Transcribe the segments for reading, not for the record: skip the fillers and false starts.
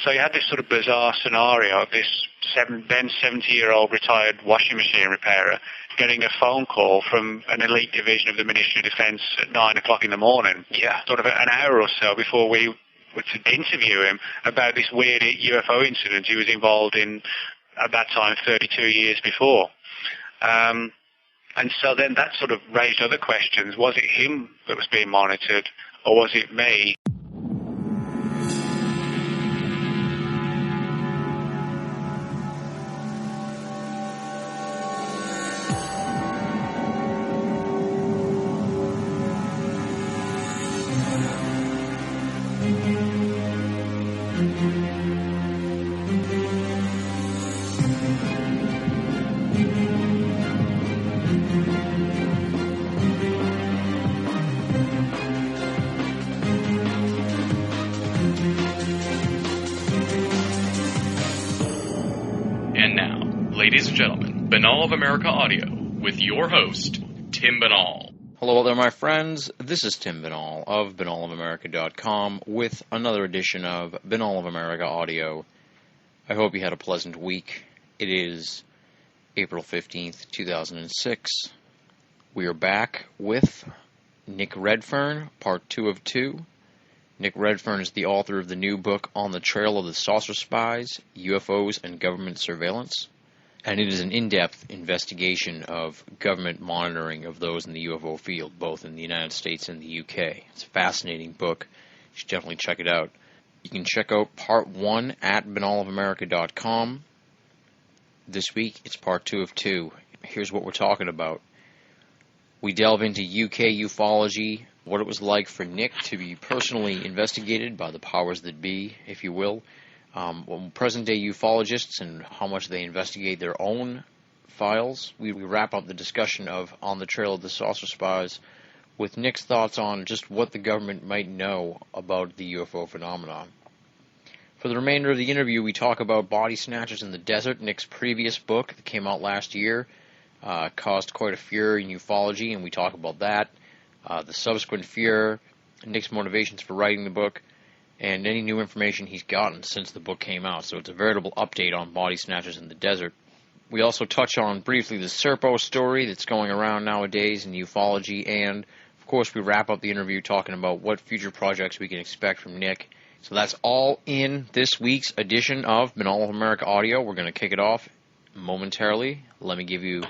So you had this sort of bizarre scenario of this then 70-year-old retired washing machine repairer getting a phone call from an elite division of the Ministry of Defence at 9 o'clock in the morning, sort of an hour or so before we were to interview him about this weird UFO incident he was involved in at that time 32 years before. And so then that sort of raised other questions. Was it him that was being monitored, or was it me? Ladies and gentlemen, Binnall of America Audio, with your host, Tim Binnall. Hello there, my friends. This is Tim Binnall of BinnallofAmerica.com with another edition of Binnall of America Audio. I hope you had a pleasant week. It is April 15th, 2006. We are back with Nick Redfern, part 2 of 2. Nick Redfern is the author of the new book, On the Trail of the Saucer Spies, UFOs and Government Surveillance. And it is an in-depth investigation of government monitoring of those in the UFO field, both in the United States and the UK. It's a fascinating book. You should definitely check it out. You can check out Part 1 at BinnallofAmerica.com. This week, it's Part 2 of 2. Here's what we're talking about. We delve into UK ufology, what it was like for Nick to be personally investigated by the powers that be, if you will. Present-day ufologists and how much they investigate their own files. We wrap up the discussion of On the Trail of the Saucer Spies with Nick's thoughts on just what the government might know about the UFO phenomenon. For the remainder of the interview, we talk about body snatchers in the desert. Nick's previous book that came out last year caused quite a furor in ufology, and we talk about that, the subsequent furor, Nick's motivations for writing the book, and any new information he's gotten since the book came out. So it's a veritable update on body snatchers in the desert. We also touch on briefly the Serpo story that's going around nowadays in ufology, and of course we wrap up the interview talking about what future projects we can expect from Nick. So that's all in this week's edition of Binnall of America Audio. We're going to kick it off momentarily. Let me give you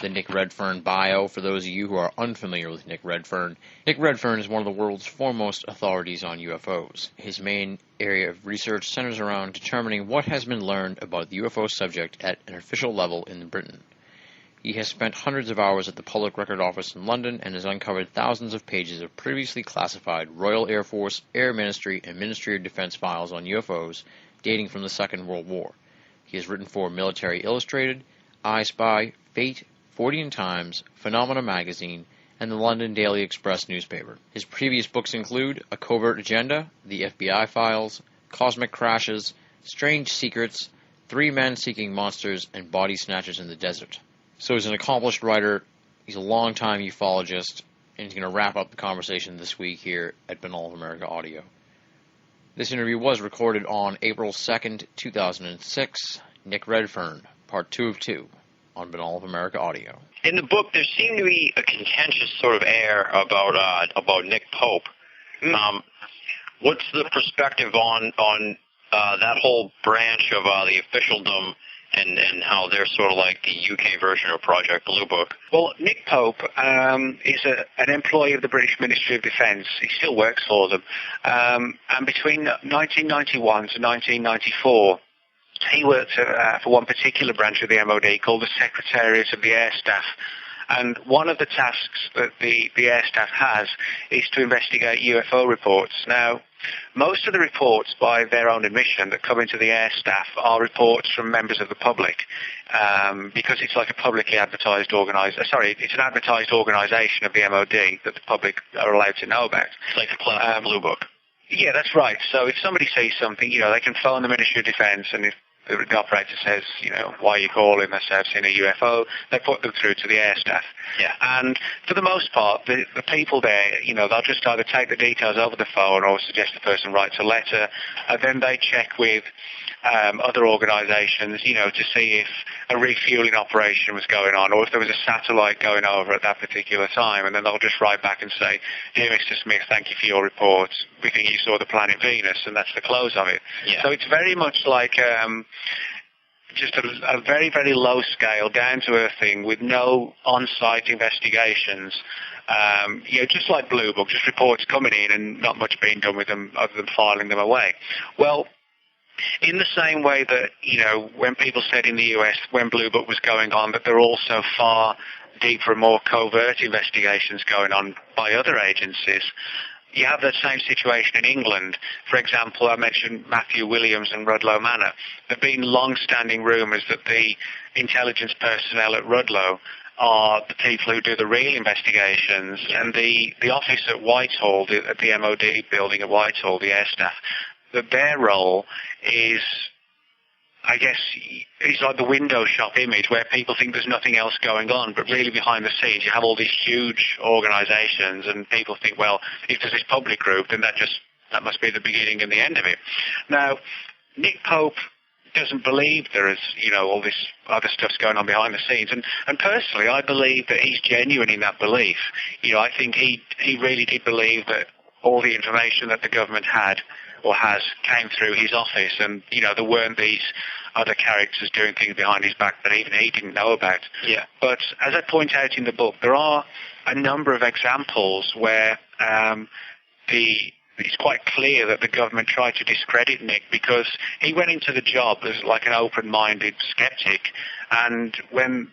the Nick Redfern bio for those of you who are unfamiliar with Nick Redfern. Nick Redfern is one of the world's foremost authorities on UFOs. His main area of research centers around determining what has been learned about the UFO subject at an official level in Britain. He has spent hundreds of hours at the Public Record Office in London and has uncovered thousands of pages of previously classified Royal Air Force, Air Ministry, and Ministry of Defense files on UFOs dating from the Second World War. He has written for Military Illustrated, I Spy, Fate, 40 Times, Phenomena Magazine, and the London Daily Express newspaper. His previous books include A Covert Agenda, The FBI Files, Cosmic Crashes, Strange Secrets, 3 Men Seeking Monsters, and Body Snatchers in the Desert. So he's an accomplished writer, he's a longtime ufologist, and he's going to wrap up the conversation this week here at Binnall of America Audio. This interview was recorded on April 2nd, 2006. Nick Redfern, Part 2 of 2. On Binnall of America Audio. In the book, there seemed to be a contentious sort of air about Nick Pope. What's the perspective on that whole branch of the officialdom and how they're sort of like the UK version of Project Blue Book? Well, Nick Pope is an employee of the British Ministry of Defence. He still works for them. And between 1991 to 1994, he worked for one particular branch of the MOD called the Secretariat of the Air Staff. And one of the tasks that the Air Staff has is to investigate UFO reports. Now, most of the reports, by their own admission, that come into the Air Staff are reports from members of the public, because it's like a publicly advertised it's an advertised organisation of the MOD that the public are allowed to know about. It's like the Blue Book. Yeah, that's right. So if somebody sees something, they can phone the Ministry of Defence, and if the operator says, why are you calling? They say, I've seen a UFO. They put them through to the air staff. Yeah. And for the most part, the people there, they'll just either take the details over the phone or suggest the person writes a letter, and then they check with other organisations, to see if a refueling operation was going on or if there was a satellite going over at that particular time, and then they'll just write back and say, dear Mr. Smith, thank you for your report. We think you saw the planet Venus, and that's the close of it. Yeah. So it's very much like just a very, very low scale, down-to-earth thing with no on-site investigations. Just like Blue Book, just reports coming in and not much being done with them other than filing them away. Well, in the same way that, when people said in the US when Blue Book was going on that there are also far deeper and more covert investigations going on by other agencies, you have that same situation in England. For example, I mentioned Matthew Williams and Rudloe Manor. There have been long-standing rumours that the intelligence personnel at Rudloe are the people who do the real investigations, and the office at Whitehall, at the MOD building at Whitehall, the air staff, that their role is, I guess, it's like the window shop image where people think there's nothing else going on, but really behind the scenes you have all these huge organisations, and people think, well, if there's this public group, then that must be the beginning and the end of it. Now, Nick Pope doesn't believe there is, all this other stuff's going on behind the scenes, and personally, I believe that he's genuine in that belief. I think he really did believe that all the information that the government had or has came through his office, and there weren't these other characters doing things behind his back that even he didn't know about. Yeah. But as I point out in the book, there are a number of examples where it's quite clear that the government tried to discredit Nick because he went into the job as like an open-minded skeptic, and when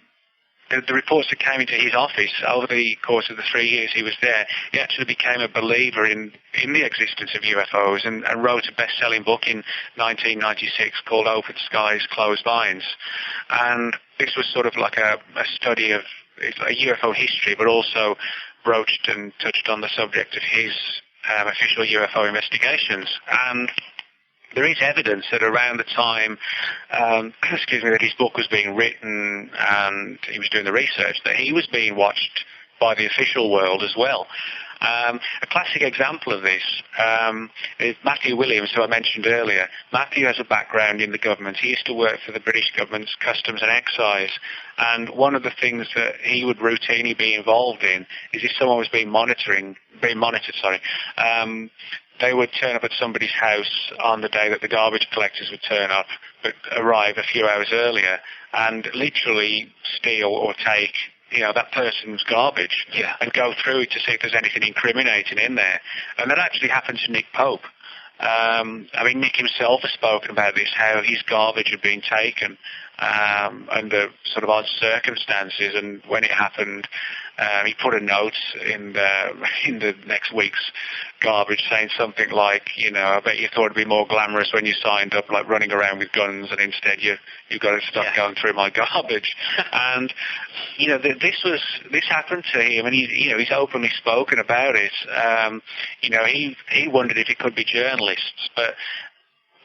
the reports that came into his office over the course of the 3 years he was there, he actually became a believer in the existence of UFOs and wrote a best-selling book in 1996 called Open Skies, Closed Minds. And this was sort of like a study of a UFO history, but also broached and touched on the subject of his official UFO investigations. And there is evidence that around the time, that his book was being written and he was doing the research, that he was being watched by the official world as well. A classic example of this is Matthew Williams, who I mentioned earlier. Matthew has a background in the government. He used to work for the British government's Customs and Excise, and one of the things that he would routinely be involved in is if someone was being monitored, they would turn up at somebody's house on the day that the garbage collectors would turn up, but arrive a few hours earlier, and literally steal or take that person's garbage, and go through it to see if there's anything incriminating in there. And that actually happened to Nick Pope. Nick himself has spoken about this, how his garbage had been taken under sort of odd circumstances, and when it happened, he put a note in the next week's garbage saying something like, I bet you thought it'd be more glamorous when you signed up, like running around with guns, and instead you got to stop going through my garbage. And this happened to him, and he's openly spoken about it. He wondered if it could be journalists, but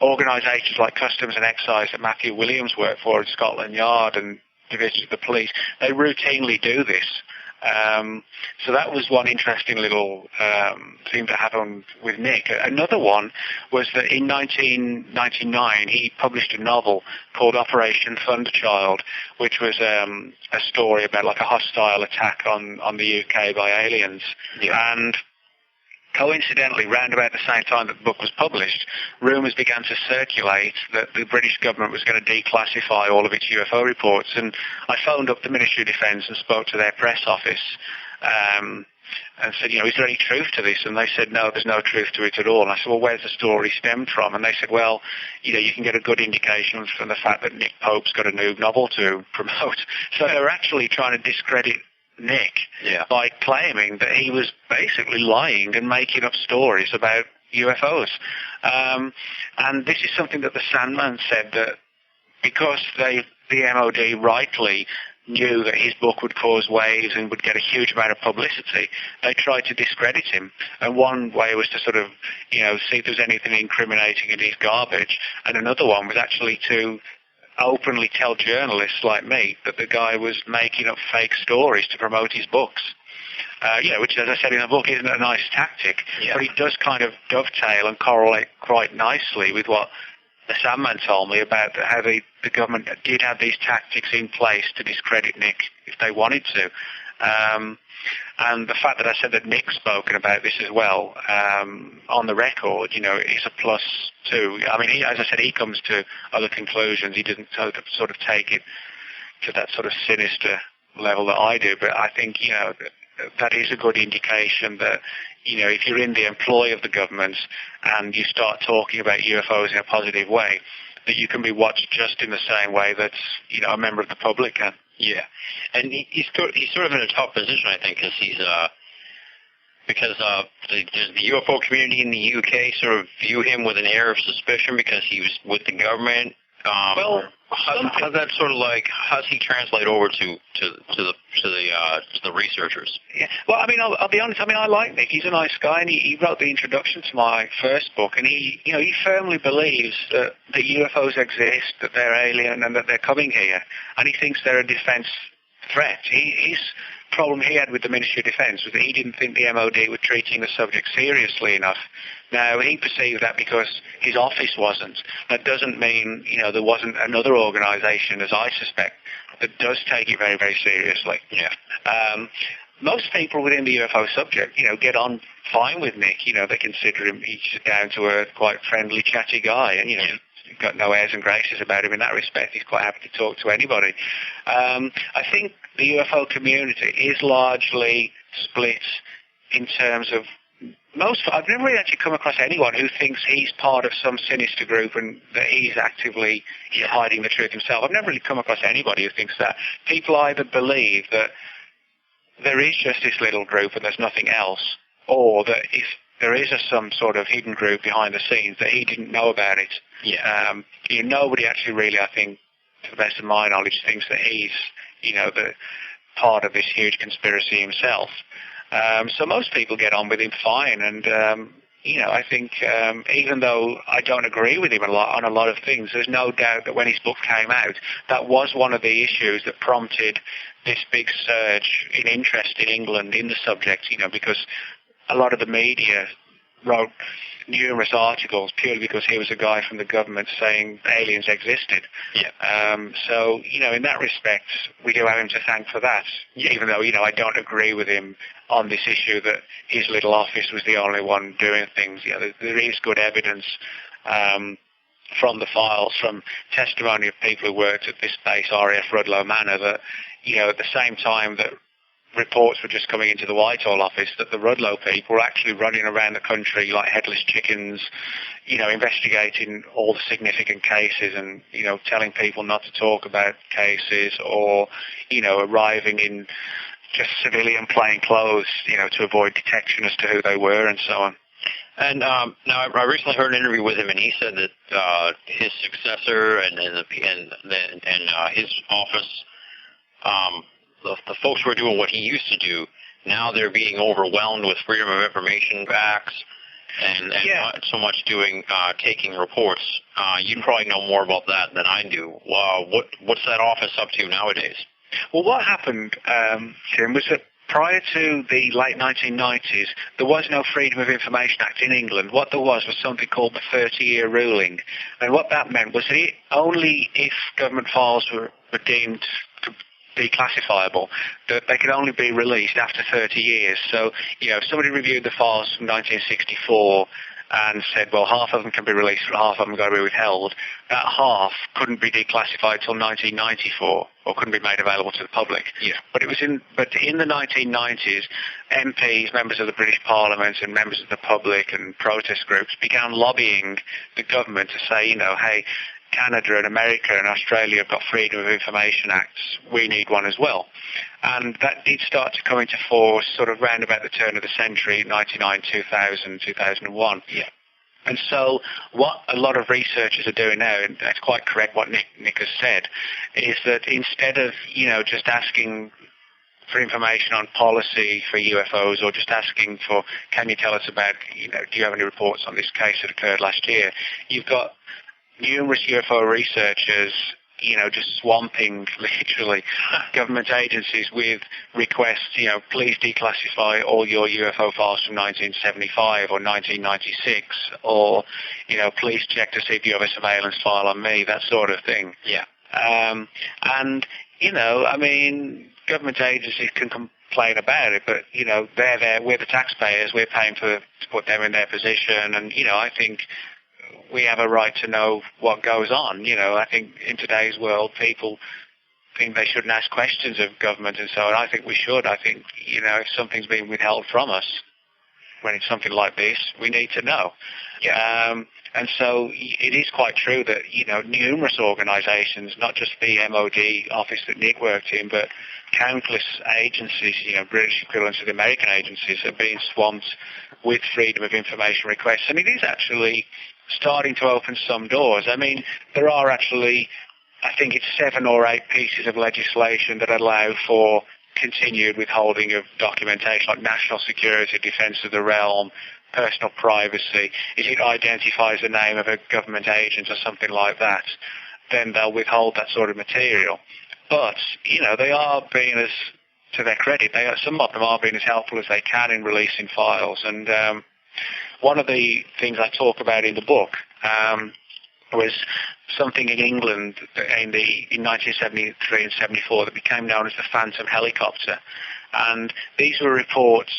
organisations like Customs and Excise that Matthew Williams worked for in Scotland Yard and divisions of the police, they routinely do this. So that was one interesting little thing that happened with Nick. Another one was that in 1999 he published a novel called Operation Thunderchild, which was a story about like a hostile attack on the UK by aliens. And coincidentally, round about the same time that the book was published, rumours began to circulate that the British government was going to declassify all of its UFO reports. And I phoned up the Ministry of Defence and spoke to their press office and said, is there any truth to this? And they said, no, there's no truth to it at all. And I said, well, where's the story stemmed from? And they said, well, you can get a good indication from the fact that Nick Pope's got a new novel to promote. So they were actually trying to discredit Nick by claiming that he was basically lying and making up stories about UFOs. And this is something that the Sandman said, that because the MOD rightly knew that his book would cause waves and would get a huge amount of publicity, they tried to discredit him. And one way was to sort of, see if there was anything incriminating in his garbage, and another one was actually to openly tell journalists like me that the guy was making up fake stories to promote his books. Which, as I said in the book, isn't a nice tactic, but it does kind of dovetail and correlate quite nicely with what the Sandman told me about how the government did have these tactics in place to discredit Nick if they wanted to. And the fact that I said that Nick's spoken about this as well on the record, is a plus too. I mean, as I said, he comes to other conclusions. He doesn't sort of take it to that sort of sinister level that I do, but I think, that is a good indication that, if you're in the employ of the government and you start talking about UFOs in a positive way, that you can be watched just in the same way that, a member of the public can. Yeah, and he's sort of in a tough position, I think, because the UFO community in the UK sort of view him with an air of suspicion because he was with the government. How's that sort of how's he translate over to the researchers? Yeah. Well, I mean, I'll be honest. I mean, I like Nick. He's a nice guy, and he wrote the introduction to my first book, and he firmly believes that UFOs exist, that they're alien, and that they're coming here, and he thinks they're a defense threat. His problem he had with the Ministry of Defence was that he didn't think the MOD were treating the subject seriously enough. Now, he perceived that because his office wasn't. That doesn't mean, there wasn't another organisation, as I suspect, that does take it very, very seriously. Yeah. Most people within the UFO subject, get on fine with Nick. They consider him, he's a down-to-earth, quite friendly, chatty guy, and, he's got no airs and graces about him in that respect. He's quite happy to talk to anybody. I think the UFO community is largely split in terms of I've never really actually come across anyone who thinks he's part of some sinister group and that he's actively hiding the truth himself. I've never really come across anybody who thinks that. People either believe that there is just this little group and there's nothing else, or that if there is some sort of hidden group behind the scenes, that he didn't know about it. Yeah. Nobody actually really, I think, to the best of my knowledge, thinks that he's, the part of this huge conspiracy himself. So most people get on with him fine, and I think even though I don't agree with him on a lot of things, there's no doubt that when his book came out, that was one of the issues that prompted this big surge in interest in England in the subject. Because a lot of the media wrote numerous articles purely because he was a guy from the government saying aliens existed. Yeah. So, in that respect, we do have him to thank for that, even though, I don't agree with him on this issue that his little office was the only one doing things. There is good evidence from the files, from testimony of people who worked at this base, RAF Rudlow Manor, that, at the same time that reports were just coming into the Whitehall office, that the Rudlow people were actually running around the country like headless chickens, investigating all the significant cases and, telling people not to talk about cases, or, arriving in just civilian plain clothes, to avoid detection as to who they were and so on. And now I recently heard an interview with him, and he said that his successor and his office, the folks who are doing what he used to do, now they're being overwhelmed with Freedom of Information acts and not so much taking reports. You probably know more about that than I do. What's that office up to nowadays? Well, what happened, Tim, was that prior to the late 1990s, there was no Freedom of Information Act in England. What there was something called the 30-year ruling. And what that meant was that only if government files were deemed declassifiable, that they could only be released after 30 years. So, if somebody reviewed the files from 1964 and said, well, half of them can be released, half of them got to be withheld, that half couldn't be declassified till 1994, or couldn't be made available to the public. Yeah. But in the 1990s, MPs, members of the British Parliament, and members of the public and protest groups began lobbying the government to say, hey, Canada and America and Australia have got Freedom of Information Acts. We need one as well. And that did start to come into force sort of round about the turn of the century, 99, 2000, 2001. Yeah. And so what a lot of researchers are doing now, and that's quite correct what Nick has said, is that instead of, just asking for information on policy for UFOs, or just asking for, can you tell us about, do you have any reports on this case that occurred last year, you've got numerous UFO researchers just swamping, literally, government agencies with requests, please declassify all your UFO files from 1975 or 1996, or, please check to see if you have a surveillance file on me, that sort of thing. Yeah. And, government agencies can complain about it, but, they're there, we're the taxpayers, we're paying to put them in their position, and, I think we have a right to know what goes on. I think in today's world, people think they shouldn't ask questions of government and so on. I think we should. I think, if something's being withheld from us, when it's something like this, we need to know. Yeah. And so it is quite true that, numerous organizations, not just the MOD office that Nick worked in, but countless agencies, British equivalents of the American agencies, are being swamped with freedom of information requests. And it is actually starting to open some doors. There are actually, I think it's 7 or 8 pieces of legislation that allow for continued withholding of documentation, like national security, defense of the realm, personal privacy. If it identifies the name of a government agent or something like that, then they'll withhold that sort of material. But, they are being, as to their credit, some of them are being as helpful as they can in releasing files. And one of the things I talk about in the book was something in England in 1973 and 74 that became known as the Phantom Helicopter. And these were reports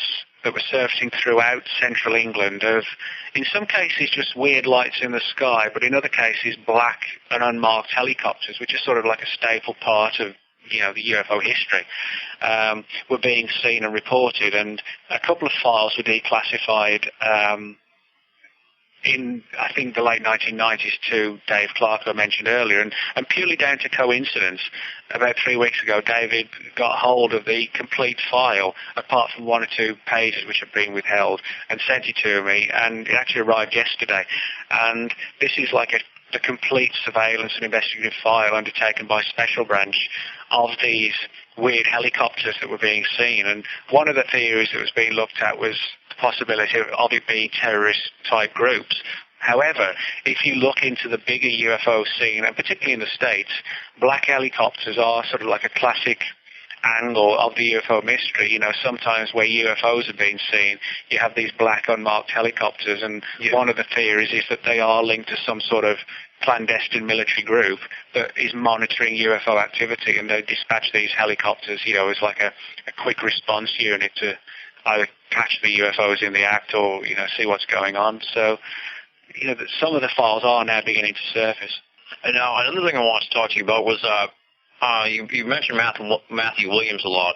that were surfacing throughout central England of, in some cases, just weird lights in the sky, but in other cases, black and unmarked helicopters, which is sort of like a staple part of the UFO history, were being seen and reported. And a couple of files were declassified in, I think, the late 1990s to Dave Clark, who I mentioned earlier. And purely down to coincidence, about 3 weeks ago, David got hold of the complete file, apart from 1 or 2 pages which had been withheld, and sent it to me. And it actually arrived yesterday. And this is like the complete surveillance and investigative file undertaken by Special Branch of these weird helicopters that were being seen. And one of the theories that was being looked at was the possibility of it being terrorist-type groups. However, if you look into the bigger UFO scene, and particularly in the States, black helicopters are sort of like a classic angle of the UFO mystery. Sometimes where UFOs are being seen, you have these black unmarked helicopters, and one of the theories is that they are linked to some sort of clandestine military group that is monitoring UFO activity, and they dispatch these helicopters, as like a quick response unit to either catch the UFOs in the act or, see what's going on. So, some of the files are now beginning to surface. And now, another thing I wanted to talk to you about was, you mentioned Matthew Williams a lot.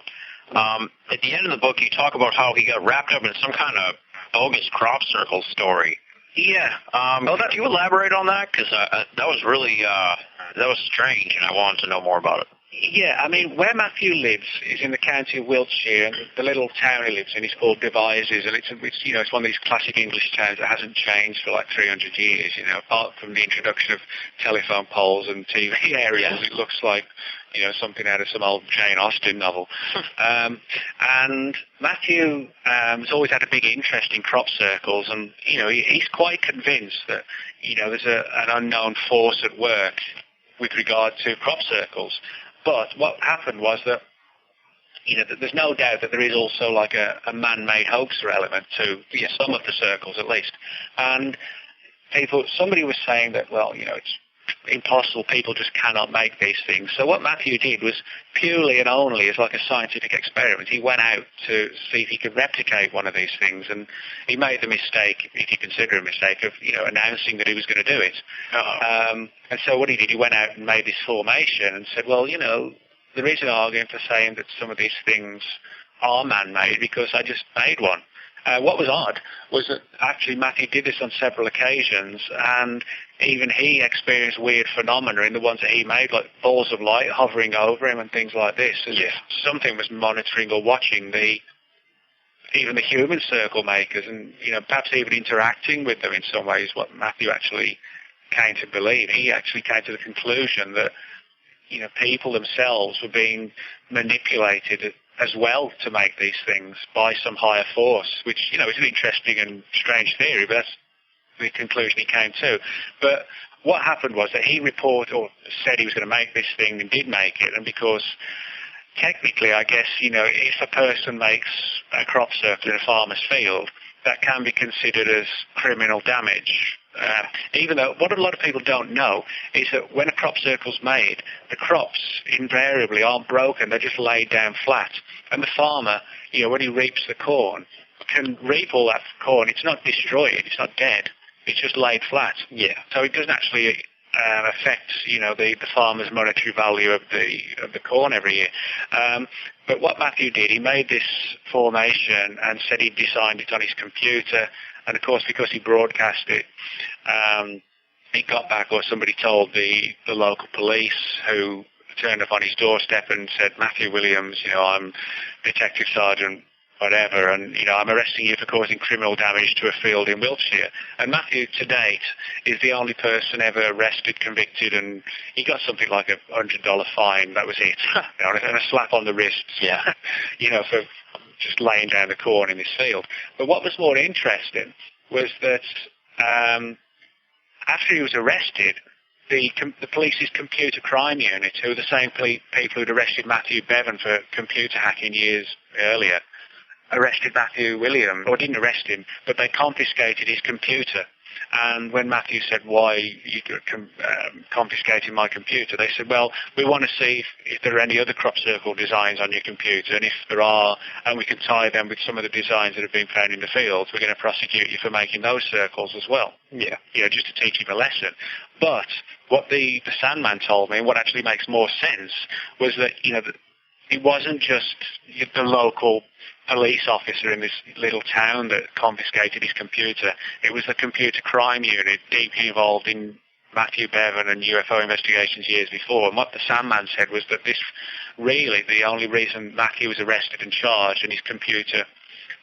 At the end of the book, you talk about how he got wrapped up in some kind of bogus crop circle story. Yeah. Can you elaborate on that? Because that was really, that was strange, and I wanted to know more about it. Yeah, where Matthew lives is in the county of Wiltshire, and the little town he lives in is called Devizes, and it's one of these classic English towns that hasn't changed for like 300 years, apart from the introduction of telephone poles and TV aerials. It looks like, something out of some old Jane Austen novel. And Matthew has always had a big interest in crop circles, and, he's quite convinced that, there's an unknown force at work with regard to crop circles. But what happened was that, there's no doubt that there is also like a man-made hoaxer element to some of the circles at least. And somebody was saying that, it's impossible, people just cannot make these things. So what Matthew did was purely and only as like a scientific experiment. He went out to see if he could replicate one of these things, and he made the mistake, if you consider a mistake, of announcing that he was going to do it. And so what he did, he went out and made this formation and said, there is an argument for saying that some of these things are man-made because I just made one. What was odd was that actually Matthew did this on several occasions, and even he experienced weird phenomena in the ones that he made, like balls of light hovering over him and things like this, as if something was monitoring or watching even the human circle makers, and perhaps even interacting with them in some ways. What Matthew actually came to believe, he actually came to the conclusion that people themselves were being manipulated as well to make these things by some higher force, which, is an interesting and strange theory, but that's the conclusion he came to. But what happened was that he reported or said he was going to make this thing and did make it, and because technically, I guess, if a person makes a crop circle in a farmer's field, that can be considered as criminal damage. Even though what a lot of people don't know is that when a crop circle's made, the crops invariably aren't broken, they're just laid down flat. And the farmer, when he reaps the corn, can reap all that corn. It's not destroyed, it's not dead, it's just laid flat. Yeah. So it doesn't actually affect, the farmer's monetary value of the corn every year. But what Matthew did, he made this formation and said he'd designed it on his computer. And of course, because he broadcast it, he got back, or somebody told the local police, who turned up on his doorstep and said, Matthew Williams, I'm Detective Sergeant whatever, and I'm arresting you for causing criminal damage to a field in Wiltshire. And Matthew, to date, is the only person ever arrested, convicted, and he got something like $100 fine. That was it, and a slap on the wrist. Yeah. For just laying down the corn in this field. But what was more interesting was that after he was arrested, the police's computer crime unit, who were the same people who'd arrested Matthew Bevan for computer hacking years earlier, arrested Matthew Williams, or didn't arrest him, but they confiscated his computer. And when Matthew said, why you confiscating my computer, they said, well, we want to see if there are any other crop circle designs on your computer, and if there are, and we can tie them with some of the designs that have been found in the fields, we're going to prosecute you for making those circles as well. Yeah. Just to teach him a lesson. But what the Sandman told me, and what actually makes more sense, was that, it wasn't just the local police officer in this little town that confiscated his computer. It was the computer crime unit deeply involved in Matthew Bevan and UFO investigations years before. And what the Sandman said was that this really, the only reason Matthew was arrested and charged and his computer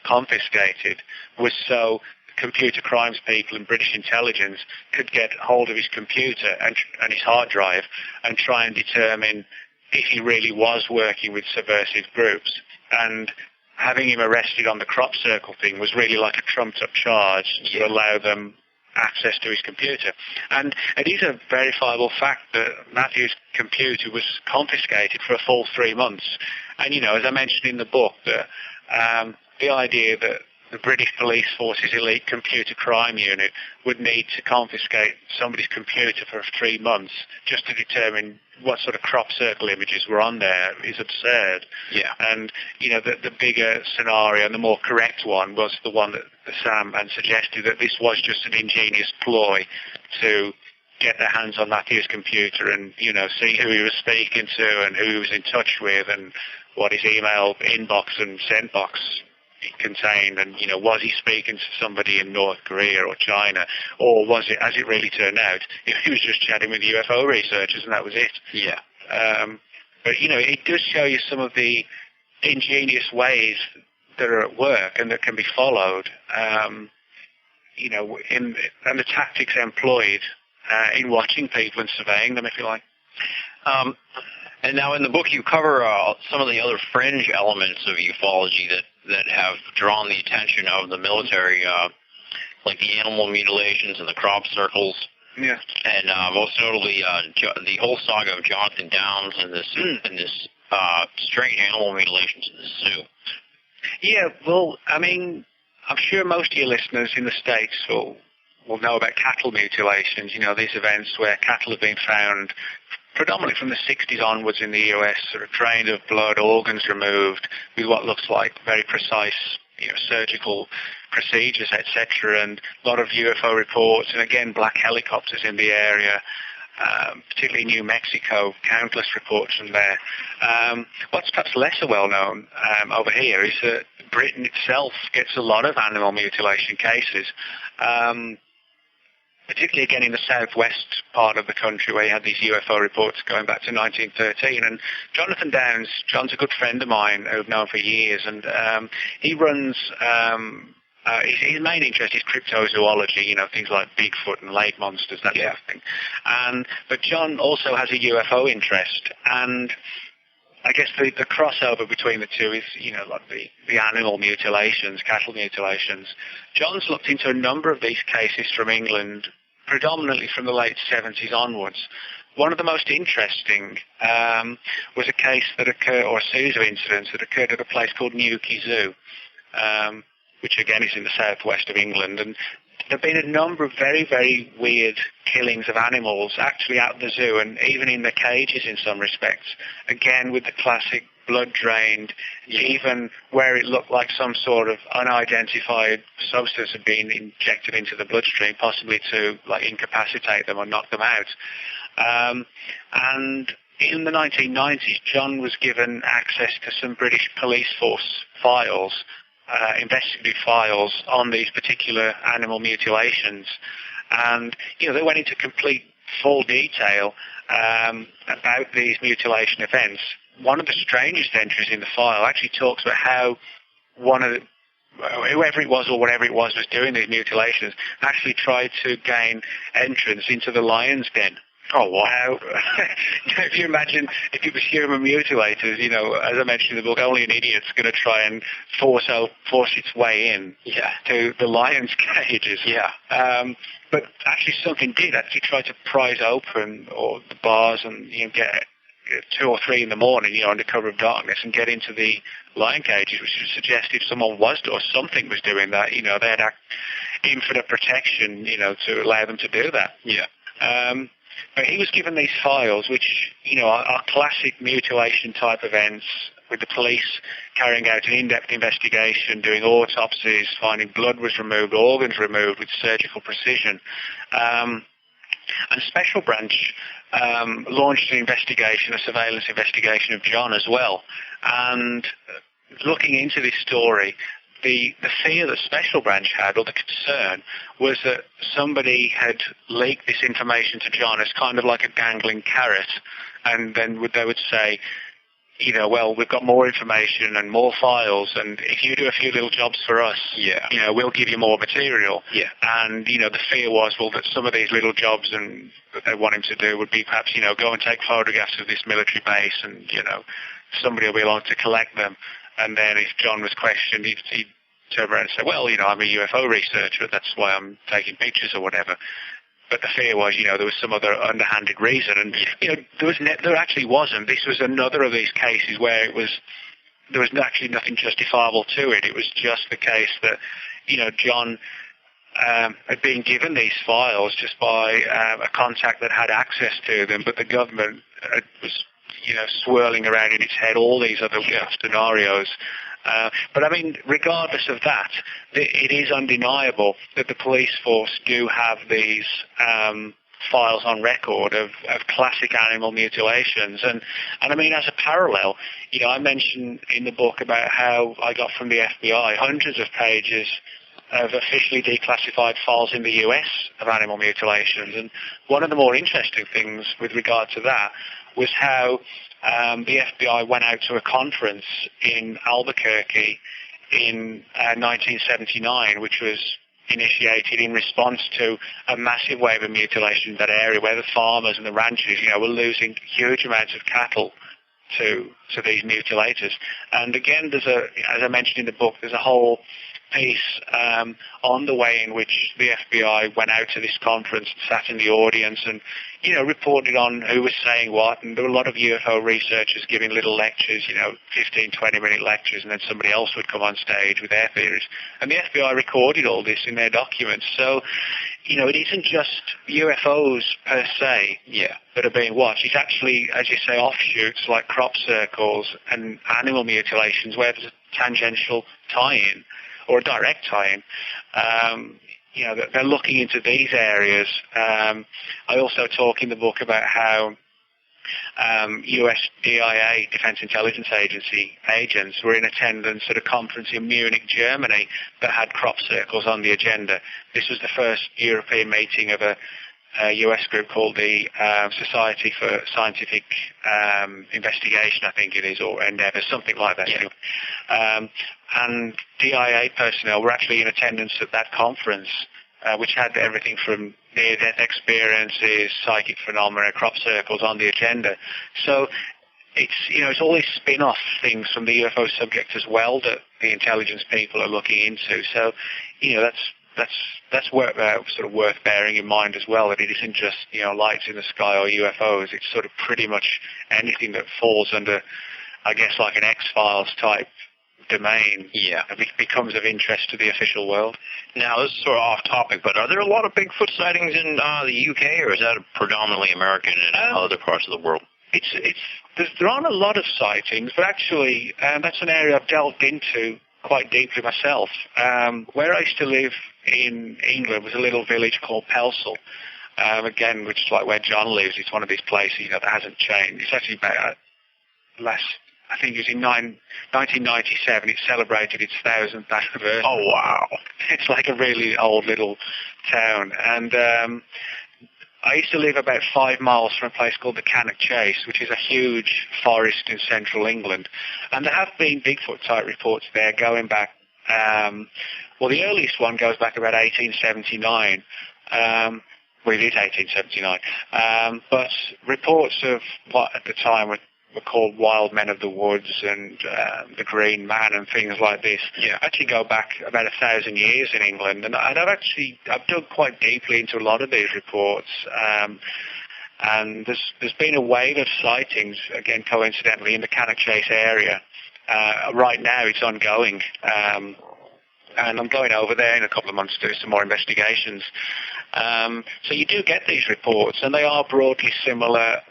confiscated was so computer crimes people and British intelligence could get hold of his computer and his hard drive and try and determine if he really was working with subversive groups. And having him arrested on the crop circle thing was really like a trumped-up charge to allow them access to his computer. And it is a verifiable fact that Matthew's computer was confiscated for a full 3 months. And, as I mentioned in the book, the idea that the British Police Force's elite computer crime unit would need to confiscate somebody's computer for 3 months just to determine what sort of crop circle images were on there is absurd. Yeah. And, the bigger scenario and the more correct one was the one that the Sandman suggested, that this was just an ingenious ploy to get their hands on Matthew's computer and, see who he was speaking to and who he was in touch with and what his email inbox and sent box contained, and was he speaking to somebody in North Korea or China, or was it, as it really turned out, he was just chatting with UFO researchers and that was it. Yeah. But it does show you some of the ingenious ways that are at work and that can be followed, and the tactics employed in watching people and surveying them, if you like. And now in the book you cover some of the other fringe elements of ufology that have drawn the attention of the military, like the animal mutilations and the crop circles. Yeah. And most notably the whole saga of Jonathan Downs and this strange animal mutilations in the zoo. Yeah, well, I mean, I'm sure most of your listeners in the States will know about cattle mutilations, these events where cattle have been found predominantly from the 60s onwards in the US, sort of drained of blood, organs removed, with what looks like very precise, surgical procedures, etc., and a lot of UFO reports, and again, black helicopters in the area, particularly New Mexico, countless reports from there. What's perhaps lesser well known over here is that Britain itself gets a lot of animal mutilation cases, particularly again in the southwest part of the country where you had these UFO reports going back to 1913. And Jonathan Downs, John's a good friend of mine who I've known for years, and he runs, his main interest is cryptozoology, things like Bigfoot and lake monsters, that sort of thing. But John also has a UFO interest, and I guess the crossover between the two is, like the animal mutilations, cattle mutilations. John's looked into a number of these cases from England predominantly from the late 70s onwards. One of the most interesting was a case that occurred, or a series of incidents that occurred at a place called Newquay Zoo, which again is in the southwest of England. And there have been a number of very, very weird killings of animals actually at the zoo and even in the cages in some respects. Again, with the classic blood drained, even where it looked like some sort of unidentified substance had been injected into the bloodstream, possibly to like incapacitate them or knock them out. And in the 1990s, John was given access to some British police force files, investigative files on these particular animal mutilations. And, they went into complete full detail about these mutilation events. One of the strangest entries in the file actually talks about how whoever it was or whatever it was doing these mutilations actually tried to gain entrance into the lion's den. Oh, wow. If you imagine if it was human mutilators, as I mentioned in the book, only an idiot's going to try and force its way in to the lion's cages. Yeah. But actually something did actually try to prise open or the bars and get 2 or 3 in the morning, under cover of darkness and get into the lion cages, which would suggest if someone was or something was doing that, they had infinite protection, to allow them to do that. Yeah. But he was given these files, which, are classic mutilation type events, with the police carrying out an in-depth investigation, doing autopsies, finding blood was removed, organs removed with surgical precision. And Special Branch launched an investigation, a surveillance investigation of John as well. And looking into this story, the fear that Special Branch had, or the concern, was that somebody had leaked this information to John as kind of like a dangling carrot, and then they would say, well, we've got more information and more files, and if you do a few little jobs for us, we'll give you more material. Yeah. And, the fear was, well, that some of these little jobs that they want him to do would be perhaps, go and take photographs of this military base, and, somebody will be along to collect them. And then if John was questioned, he'd turn around and say, well, I'm a UFO researcher, that's why I'm taking pictures or whatever. But the fear was, there was some other underhanded reason. And, there actually wasn't. This was another of these cases where there was actually nothing justifiable to it. It was just the case that, John had been given these files just by a contact that had access to them, but the government was swirling around in its head all these other scenarios. But I mean, regardless of that, it is undeniable that the police force do have these files on record of classic animal mutilations. And I mean, as a parallel, I mentioned in the book about how I got from the FBI hundreds of pages of officially declassified files in the US of animal mutilations. And one of the more interesting things with regard to that was how the FBI went out to a conference in Albuquerque in 1979, which was initiated in response to a massive wave of mutilation in that area, where the farmers and the ranchers, were losing huge amounts of cattle to these mutilators. And again, as I mentioned in the book, there's a whole piece on the way in which the FBI went out to this conference and sat in the audience and, reported on who was saying what. And there were a lot of UFO researchers giving little lectures, 15, 20-minute lectures, and then somebody else would come on stage with their theories. And the FBI recorded all this in their documents. So, it isn't just UFOs per se that are being watched. It's actually, as you say, offshoots like crop circles and animal mutilations where there's a tangential tie-in or a direct tie-in. They're looking into these areas. I also talk in the book about how US DIA, Defense Intelligence Agency agents, were in attendance at a conference in Munich, Germany, that had crop circles on the agenda. This was the first European meeting of a US group called the Society for Scientific Investigation, I think it is, or Endeavour, something like that. Yeah. And DIA personnel were actually in attendance at that conference, which had everything from near-death experiences, psychic phenomena, crop circles on the agenda. So it's all these spin-off things from the UFO subject as well that the intelligence people are looking into. So, that's sort of worth bearing in mind as well, that it isn't just, lights in the sky or UFOs. It's sort of pretty much anything that falls under, I guess, like an X-Files type domain. Yeah. Becomes of interest to the official world. Now, this is sort of off topic, but are there a lot of Bigfoot sightings in the UK, or is that predominantly American and other parts of the world? There aren't a lot of sightings, but actually that's an area I've delved into quite deeply myself. Where I used to live in England was a little village called Pelsall, again, which is like where John lives. It's one of these places that hasn't changed. It's actually about I think it was in 1997, it celebrated its 1000th anniversary. Oh, wow. It's like a really old little town. And I used to live about 5 miles from a place called the Cannock Chase, which is a huge forest in central England. And there have been Bigfoot-type reports there going back, the earliest one goes back about 1879. It is 1879. But reports of what at the time were called Wild Men of the Woods and the Green Man and things like this actually go back about 1,000 years in England. And I've dug quite deeply into a lot of these reports. And there's been a wave of sightings, again, coincidentally, in the Cannock Chase area. Right now it's ongoing. And I'm going over there in a couple of months to do some more investigations. So you do get these reports, and they are broadly similar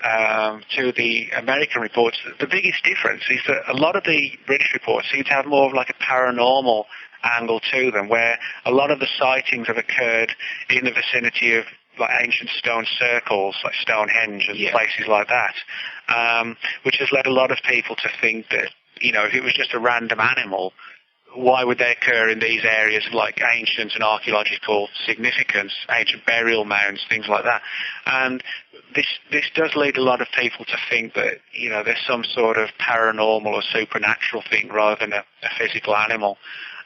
to the American reports. The biggest difference is that a lot of the British reports seem to have more of like a paranormal angle to them, where a lot of the sightings have occurred in the vicinity of like ancient stone circles, like Stonehenge and places like that, which has led a lot of people to think that, if it was just a random animal, why would they occur in these areas of like ancient and archaeological significance, ancient burial mounds, things like that? And this does lead a lot of people to think that, there's some sort of paranormal or supernatural thing rather than a physical animal.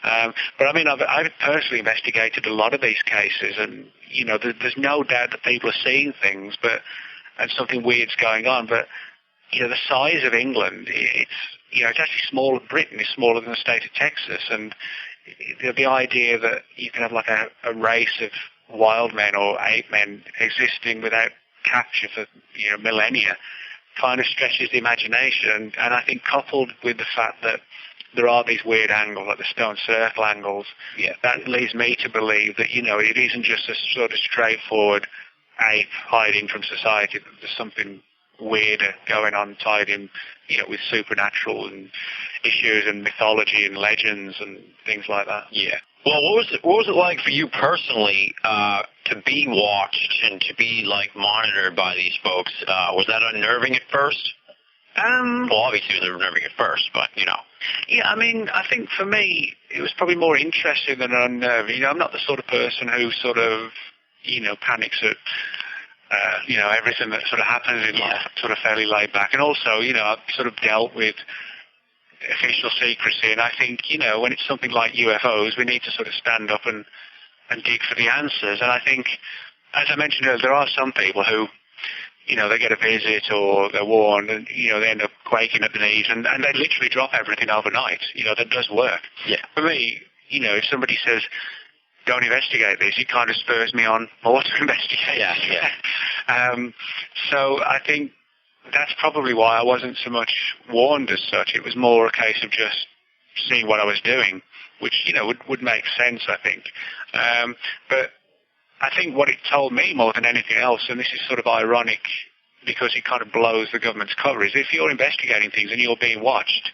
But I mean, I've personally investigated a lot of these cases, and, there's no doubt that people are seeing things, and something weird's going on. But, the size of England, it's actually smaller. Britain is smaller than the state of Texas, and the idea that you can have like a race of wild men or ape men existing without capture for millennia kind of stretches the imagination. And I think coupled with the fact that there are these weird angles, like the stone circle angles, that leads me to believe that it isn't just a sort of straightforward ape hiding from society. There's something weirder going on, tied in, with supernatural and issues and mythology and legends and things like that. Yeah. Well, what was it like for you personally to be watched and to be like monitored by these folks? Was that unnerving at first? Well, obviously it was unnerving at first, but Yeah, I mean, I think for me it was probably more interesting than unnerving. I'm not the sort of person who sort of panics at everything that sort of happens in life, sort of fairly laid back. And also, I've sort of dealt with official secrecy, and I think, when it's something like UFOs, we need to sort of stand up and dig for the answers. And I think, as I mentioned earlier, there are some people who, they get a visit or they're warned and, they end up quaking at the knees and they literally drop everything overnight. That does work. Yeah. For me, if somebody says, don't investigate this, it kind of spurs me on more to investigate. So I think that's probably why I wasn't so much warned as such. It was more a case of just seeing what I was doing, which, would make sense, I think. But I think what it told me more than anything else, and this is sort of ironic because it kind of blows the government's cover, is if you're investigating things and you're being watched,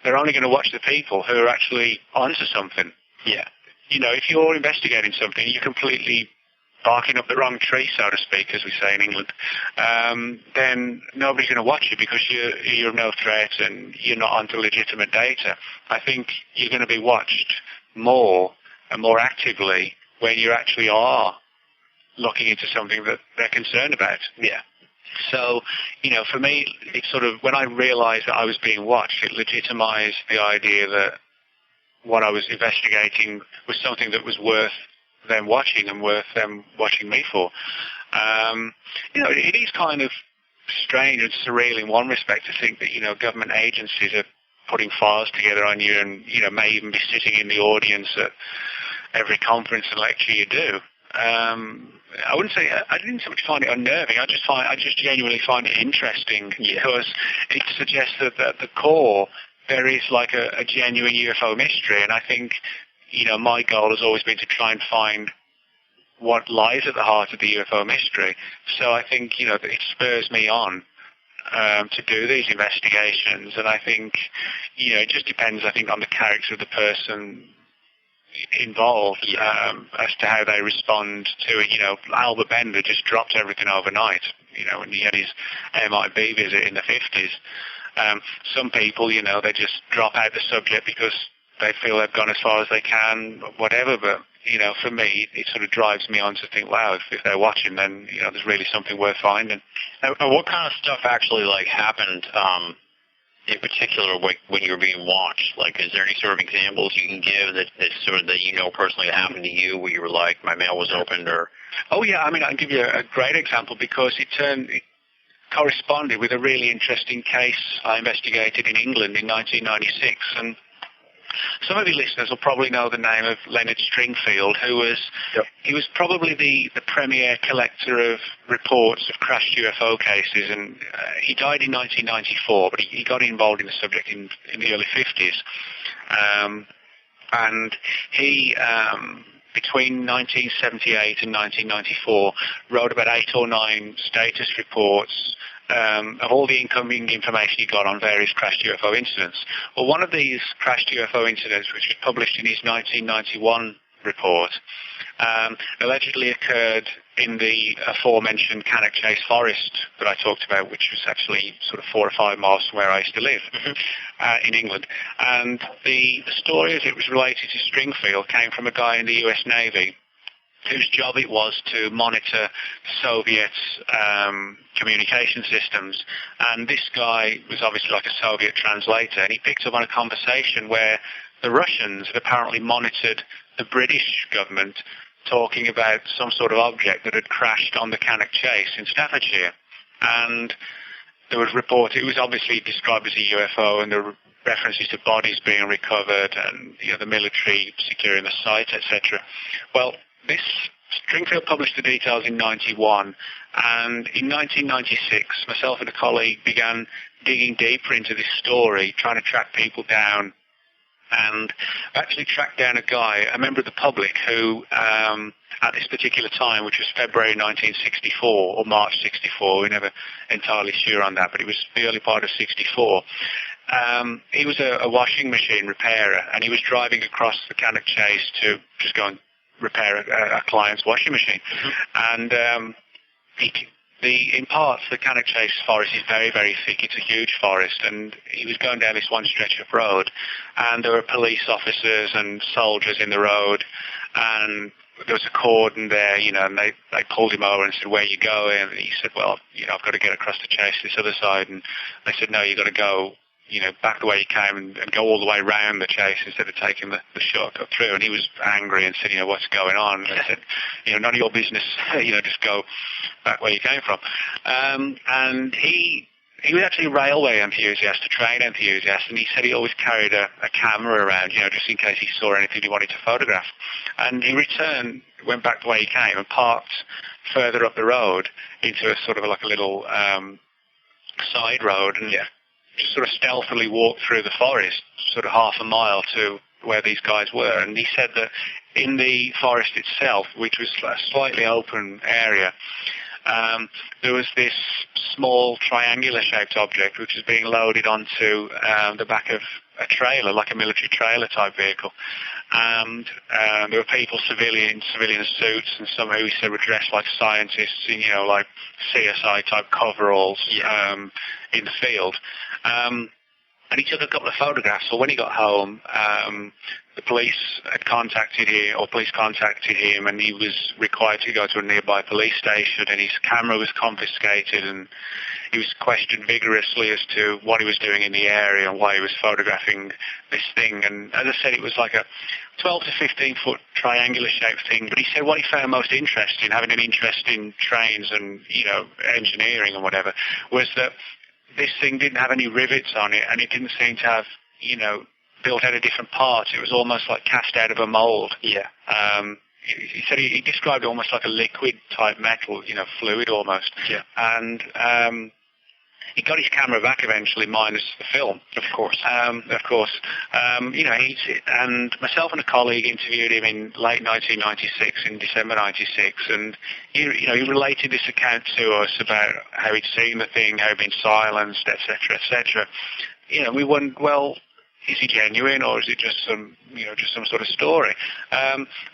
they're only going to watch the people who are actually onto something. Yeah. If you're investigating something, you're completely barking up the wrong tree, so to speak, as we say in England, then nobody's going to watch you because you're no threat and you're not onto legitimate data. I think you're going to be watched more and more actively when you actually are looking into something that they're concerned about. Yeah. So, for me, it sort of, when I realized that I was being watched, it legitimized the idea that what I was investigating was something that was worth them watching and worth them watching me for. It is kind of strange and surreal in one respect to think that, government agencies are putting files together on you and, may even be sitting in the audience at every conference and lecture you do. I wouldn't say I didn't so much find it unnerving. I just genuinely find it interesting because it suggests that at the core there is like a genuine UFO mystery, and I think my goal has always been to try and find what lies at the heart of the UFO mystery. So I think it spurs me on to do these investigations, and I think it just depends. I think on the character of the person involved as to how they respond to it. Albert Bender just dropped everything overnight, when he had his MIB visit in the 50s. Some people, they just drop out the subject because they feel they've gone as far as they can, whatever, but, for me, it sort of drives me on to think, wow, if they're watching, then, there's really something worth finding. And what kind of stuff actually, happened, in particular, when you were being watched? Is there any sort of examples you can give that personally that happened to you where you were like, my mail was opened, or? Oh, yeah, I can give you a great example because it corresponded with a really interesting case I investigated in England in 1996, and some of your listeners will probably know the name of Leonard Stringfield, he was probably the premier collector of reports of crashed UFO cases, and he died in 1994, but he got involved in the subject in the early 50s. And he, between 1978 and 1994, wrote about 8 or 9 status reports of all the incoming information he got on various crashed UFO incidents. Well, one of these crashed UFO incidents, which was published in his 1991 report, allegedly occurred in the aforementioned Cannock Chase Forest that I talked about, which was actually sort of 4 or 5 miles from where I used to live in England. And the story as it was related to Stringfield came from a guy in the US Navy whose job it was to monitor Soviet communication systems. And this guy was obviously like a Soviet translator, and he picked up on a conversation where the Russians had apparently monitored the British government talking about some sort of object that had crashed on the Cannock Chase in Staffordshire. And there was report, it was obviously described as a UFO, and there were references to bodies being recovered and the military securing the site, etc. Well, this Stringfield published the details in 91, and in 1996, myself and a colleague began digging deeper into this story, trying to track people down, and actually tracked down a guy, a member of the public, who at this particular time, which was February 1964 or March 64, we're never entirely sure on that, but it was the early part of 64. He was a washing machine repairer, and he was driving across the Cannock Chase to just go and repair a client's washing machine. And in parts, the Cannock Chase forest is very, very thick. It's a huge forest, and he was going down this one stretch of road, and there were police officers and soldiers in the road, and there was a cordon there, and they pulled him over and said, where are you going? And he said, well, I've got to get across the chase to this other side. And they said, no, you've got to go back the way you came and go all the way round the chase instead of taking the shortcut through. And he was angry and said, what's going on? And they said, none of your business, just go back where you came from. And he was actually a railway enthusiast, a train enthusiast, and he said he always carried a camera around, just in case he saw anything he wanted to photograph. And he returned, went back the way he came and parked further up the road into a sort of like a little side road, and just sort of stealthily walked through the forest, sort of half a mile to where these guys were. And he said that in the forest itself, which was a slightly open area, there was this small triangular-shaped object which was being loaded onto the back of a trailer, like a military trailer-type vehicle. And there were people, civilian suits, and some who he said were dressed like scientists in, like CSI-type coveralls in the field. And he took a couple of photographs. So when he got home, the police contacted him, and he was required to go to a nearby police station, and his camera was confiscated, and he was questioned vigorously as to what he was doing in the area and why he was photographing this thing. And as I said, it was like a 12 to 15 foot triangular shaped thing, but he said what he found most interesting, having an interest in trains and, engineering and whatever, was that this thing didn't have any rivets on it, and it didn't seem to have, built out of different parts. It was almost like cast out of a mold. Yeah. He said he described it almost like a liquid type metal, fluid almost. Yeah. And he got his camera back eventually, minus the film. Of course. And myself and a colleague interviewed him in late 1996, in December 96, and he related this account to us about how he'd seen the thing, how he'd been silenced, etc., etc. We wondered, well, is he genuine, or is it just some sort of story?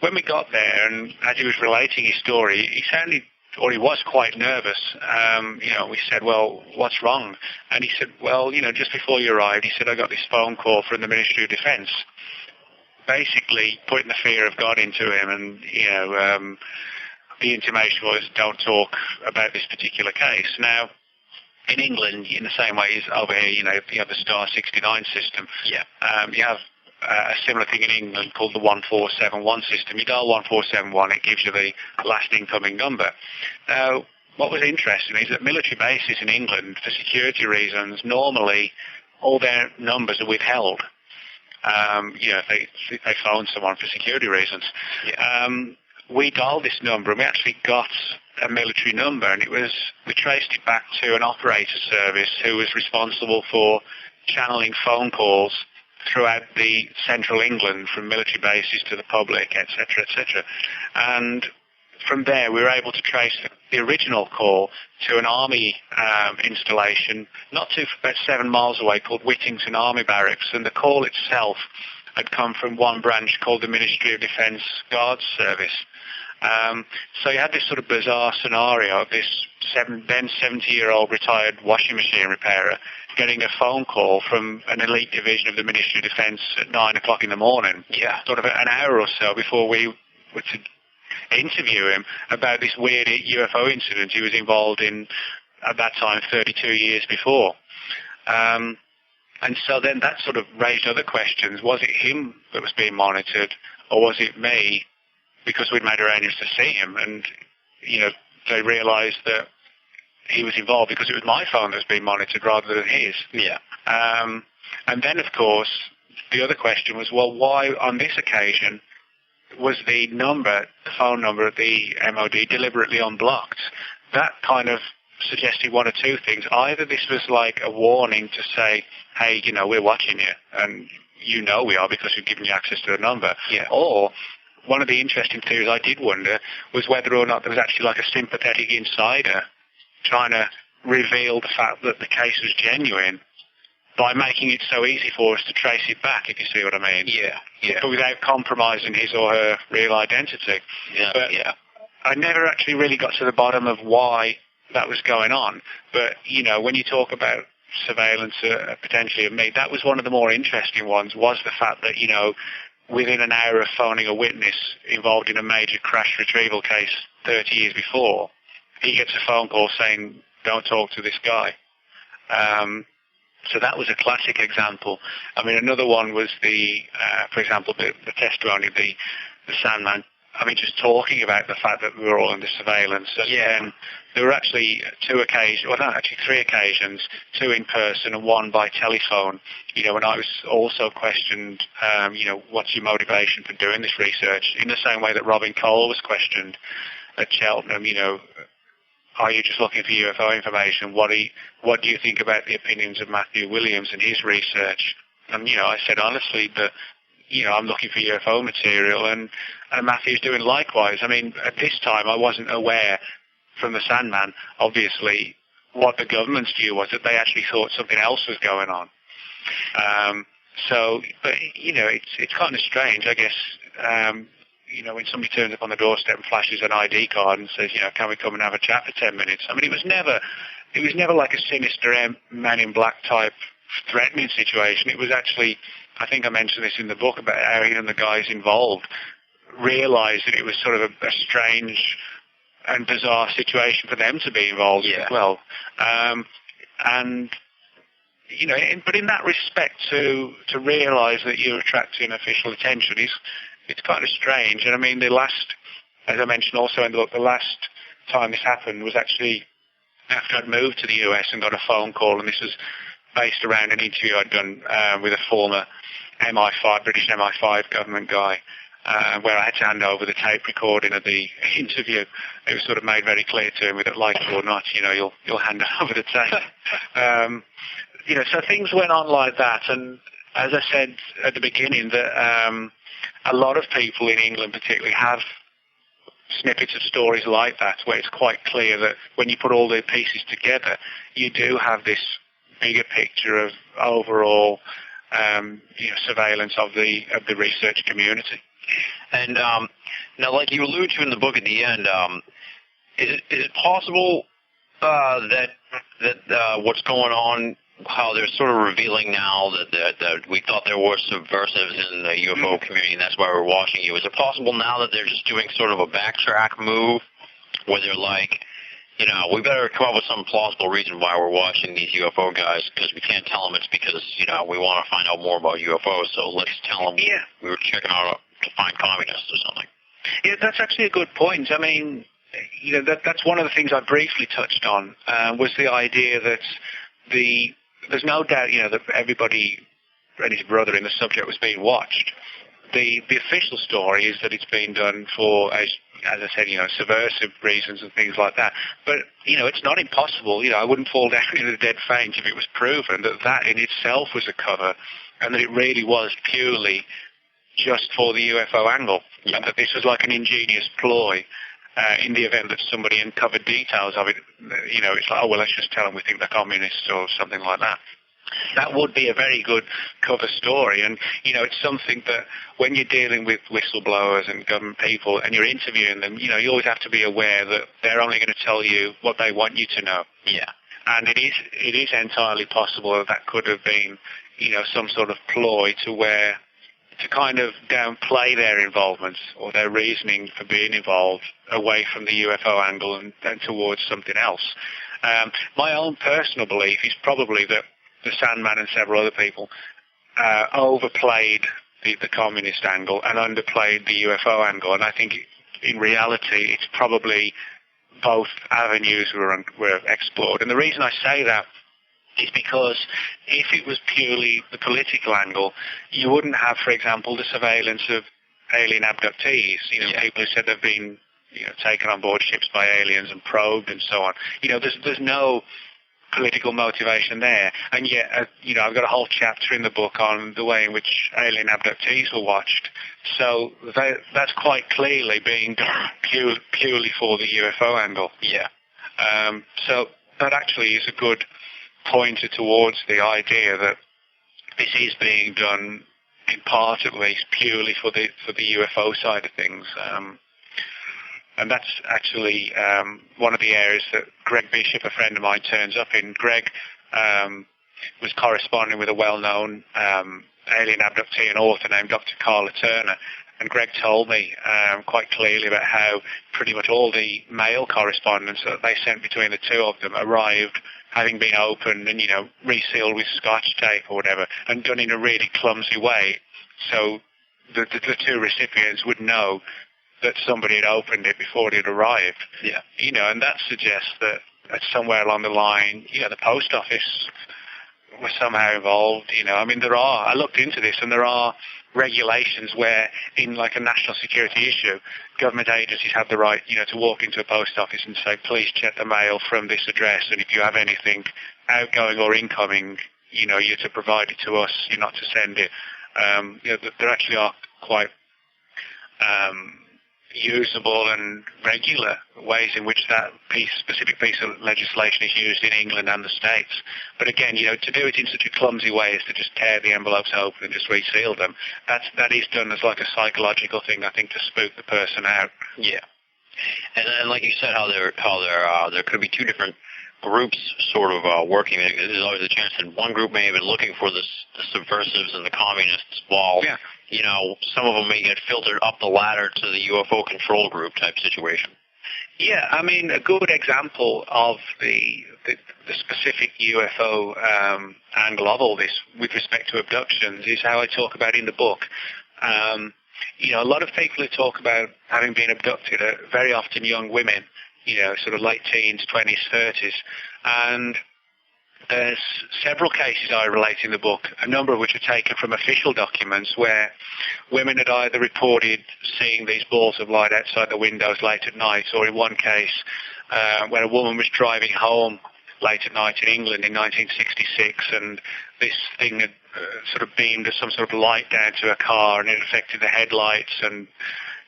When we got there, and as he was relating his story, he was quite nervous. We said, well, what's wrong? And he said, well, just before you arrived, he said, I got this phone call from the Ministry of Defence, basically putting the fear of God into him, and, the intimation was, don't talk about this particular case. Now, in England, in the same way as over here, you have the Star 69 system. Yeah. You have a similar thing in England called the 1471 system. You dial 1471, it gives you the last incoming number. Now, what was interesting is that military bases in England, for security reasons, normally all their numbers are withheld. If they phone someone for security reasons. Yeah. We dialed this number, and we actually got a military number, and we traced it back to an operator service who was responsible for channeling phone calls throughout the central England, from military bases to the public, etc., etc. And from there, we were able to trace the original call to an army installation, about 7 miles away, called Whittington Army Barracks, and the call itself had come from one branch called the Ministry of Defence Guards Service. So you had this sort of bizarre scenario of this then 70-year-old retired washing machine repairer getting a phone call from an elite division of the Ministry of Defence at 9 o'clock in the morning, sort of an hour or so before we were to interview him about this weird UFO incident he was involved in at that time 32 years before. And so then that sort of raised other questions. Was it him that was being monitored, or was it me, because we'd made arrangements to see him? And, they realised that he was involved because it was my phone that was being monitored rather than his. Yeah. And then, of course, the other question was, well, why on this occasion was the phone number of the MOD deliberately unblocked? That kind of suggested one or two things. Either this was like a warning to say, hey, we're watching you, and we are because we've given you access to the number. Yeah. Or one of the interesting theories I did wonder was whether or not there was actually like a sympathetic insider trying to reveal the fact that the case was genuine by making it so easy for us to trace it back, if you see what I mean. Yeah, yeah. But without compromising his or her real identity. Yeah, but yeah. I never actually really got to the bottom of why that was going on. But, when you talk about surveillance potentially of me, that was one of the more interesting ones, was the fact that, within an hour of phoning a witness involved in a major crash retrieval case 30 years before, he gets a phone call saying, don't talk to this guy. So that was a classic example. I mean, another one was for example, the testimony of the Sandman. I mean, just talking about the fact that we were all under surveillance. And there were actually three occasions, 2 in person and 1 by telephone, when I was also questioned, what's your motivation for doing this research? In the same way that Robin Cole was questioned at Cheltenham, are you just looking for UFO information? What do you think about the opinions of Matthew Williams and his research? And, I said honestly that, I'm looking for UFO material, and Matthew's doing likewise. I mean, at this time, I wasn't aware from the Sandman, obviously, what the government's view was, that they actually thought something else was going on. But it's kind of strange, I guess, when somebody turns up on the doorstep and flashes an ID card and says, can we come and have a chat for 10 minutes? I mean, it was never like a sinister Man in Black type threatening situation. It was actually, I think I mentioned this in the book, about how he and the guys involved realized that it was sort of a strange and bizarre situation for them to be involved in as well. But in that respect, to realize that you're attracting official attention it's kind of strange. And I mean, as I mentioned also in the book, the last time this happened was actually after I'd moved to the US and got a phone call, and this was based around an interview I'd done with a former MI5, British MI5 government guy, where I had to hand over the tape recording of the interview. It was sort of made very clear to him, whether like it or not, you'll hand over the tape. So things went on like that, and as I said at the beginning, that a lot of people in England particularly have snippets of stories like that, where it's quite clear that when you put all the pieces together, you do have this bigger picture of overall surveillance of the research community. And now, like you allude to in the book at the end, is it possible that what's going on, how they're sort of revealing now that we thought there were subversives in the UFO community, and that's why we're watching you? Is it possible now that they're just doing sort of a backtrack move, where they're like, we better come up with some plausible reason why we're watching these UFO guys, because we can't tell them it's because, we want to find out more about UFOs, so let's tell them we were checking out to find communists or something. Yeah, that's actually a good point. I mean, that's one of the things I briefly touched on, was the idea that there's no doubt, that everybody and his brother in the subject was being watched. The official story is that it's been done for, as I said, subversive reasons and things like that. But, it's not impossible. I wouldn't fall down in a dead faint if it was proven that in itself was a cover, and that it really was purely just for the UFO angle, and that this was like an ingenious ploy. In the event that somebody uncovered details of it, it's like, let's just tell them we think they're communists or something like that. That would be a very good cover story, and it's something that when you're dealing with whistleblowers and government people and you're interviewing them, you always have to be aware that they're only going to tell you what they want you to know. Yeah. And it is entirely possible that could have been, some sort of ploy to kind of downplay their involvement or their reasoning for being involved away from the UFO angle and towards something else. My own personal belief is probably that the Sandman and several other people overplayed the communist angle and underplayed the UFO angle, and I think in reality it's probably both avenues were explored. And the reason I say that is because if it was purely the political angle, you wouldn't have, for example, the surveillance of alien abductees, people who said they've been taken on board ships by aliens and probed and so on. There's no political motivation there. And yet, I've got a whole chapter in the book on the way in which alien abductees were watched. So that's quite clearly being done purely for the UFO angle. Yeah. So that actually is a good pointer towards the idea that this is being done, in part at least, purely for the UFO side of things. And that's actually one of the areas that Greg Bishop, a friend of mine, turns up in. Greg was corresponding with a well-known alien abductee and author named Dr. Carla Turner. And Greg told me quite clearly about how pretty much all the mail correspondence that they sent between the two of them arrived having been opened and, resealed with Scotch tape or whatever, and done in a really clumsy way. So the two recipients would know that somebody had opened it before it had arrived. Yeah. And that suggests that somewhere along the line, the post office was somehow involved. I looked into this, and there are regulations where, in like a national security issue, government agencies have the right, to walk into a post office and say, please check the mail from this address, and if you have anything outgoing or incoming, you're to provide it to us, you're not to send it. There actually are quite usable and regular ways in which that specific piece of legislation is used in England and the States. But again, to do it in such a clumsy way as to just tear the envelopes open and just reseal them, that is done as like a psychological thing, I think, to spook the person out. Yeah. And like you said, how there could be two different groups sort of working. There's always a chance that one group may have been looking for the subversives and the communists, while some of them may get filtered up the ladder to the UFO control group type situation. Yeah, a good example of the specific UFO angle of all this with respect to abductions is how I talk about in the book. A lot of people who talk about having been abducted are very often young women, sort of late teens, 20s, 30s. And there's several cases I relate in the book, a number of which are taken from official documents where women had either reported seeing these balls of light outside the windows late at night, or in one case, when a woman was driving home late at night in England in 1966, and this thing had sort of beamed some sort of light down to her car, and it affected the headlights and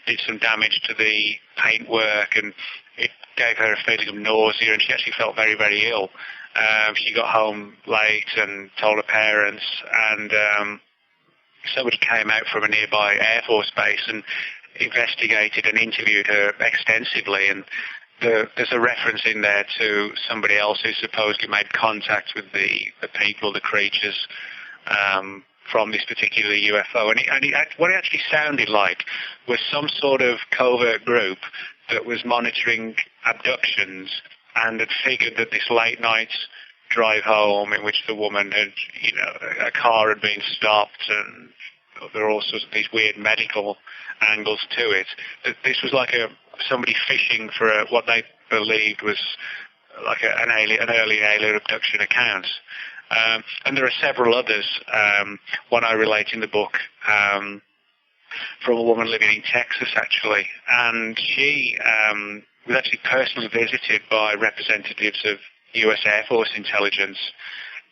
did some damage to the paintwork, and it gave her a feeling of nausea, and she actually felt very, very ill. She got home late and told her parents, and somebody came out from a nearby Air Force base and investigated and interviewed her extensively, and there's a reference in there to somebody else who supposedly made contact with the people, the creatures, from this particular UFO. And what it actually sounded like was some sort of covert group that was monitoring abductions and had figured that this late night drive home in which the woman had, a car had been stopped, and there are all sorts of these weird medical angles to it, that this was like somebody fishing for what they believed was like an early alien abduction account. And there are several others. One I relate in the book from a woman living in Texas, actually, and she was actually personally visited by representatives of U.S. Air Force intelligence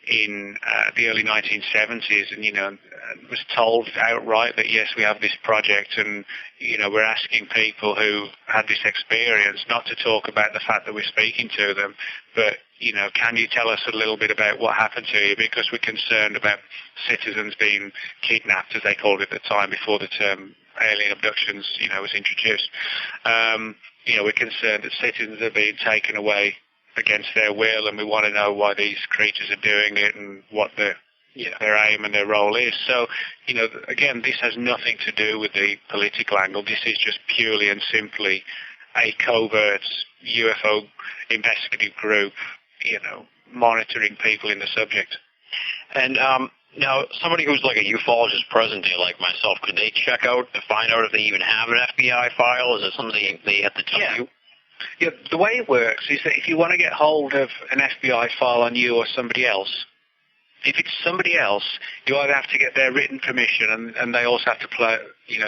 in the early 1970s, and was told outright that yes, we have this project, and we're asking people who had this experience not to talk about the fact that we're speaking to them, but can you tell us a little bit about what happened to you, because we're concerned about citizens being kidnapped, as they called it at the time before the term alien abductions was introduced. We're concerned that citizens are being taken away against their will, and we want to know why these creatures are doing it and what their aim and their role is. So, again, this has nothing to do with the political angle. This is just purely and simply a covert UFO investigative group, monitoring people in the subject. And now, somebody who's like a ufologist present day like myself, could they check out to find out if they even have an FBI file? Is it something they have to tell you? Yeah, the way it works is that if you want to get hold of an FBI file on you or somebody else, if it's somebody else, you either have to get their written permission, and they also have to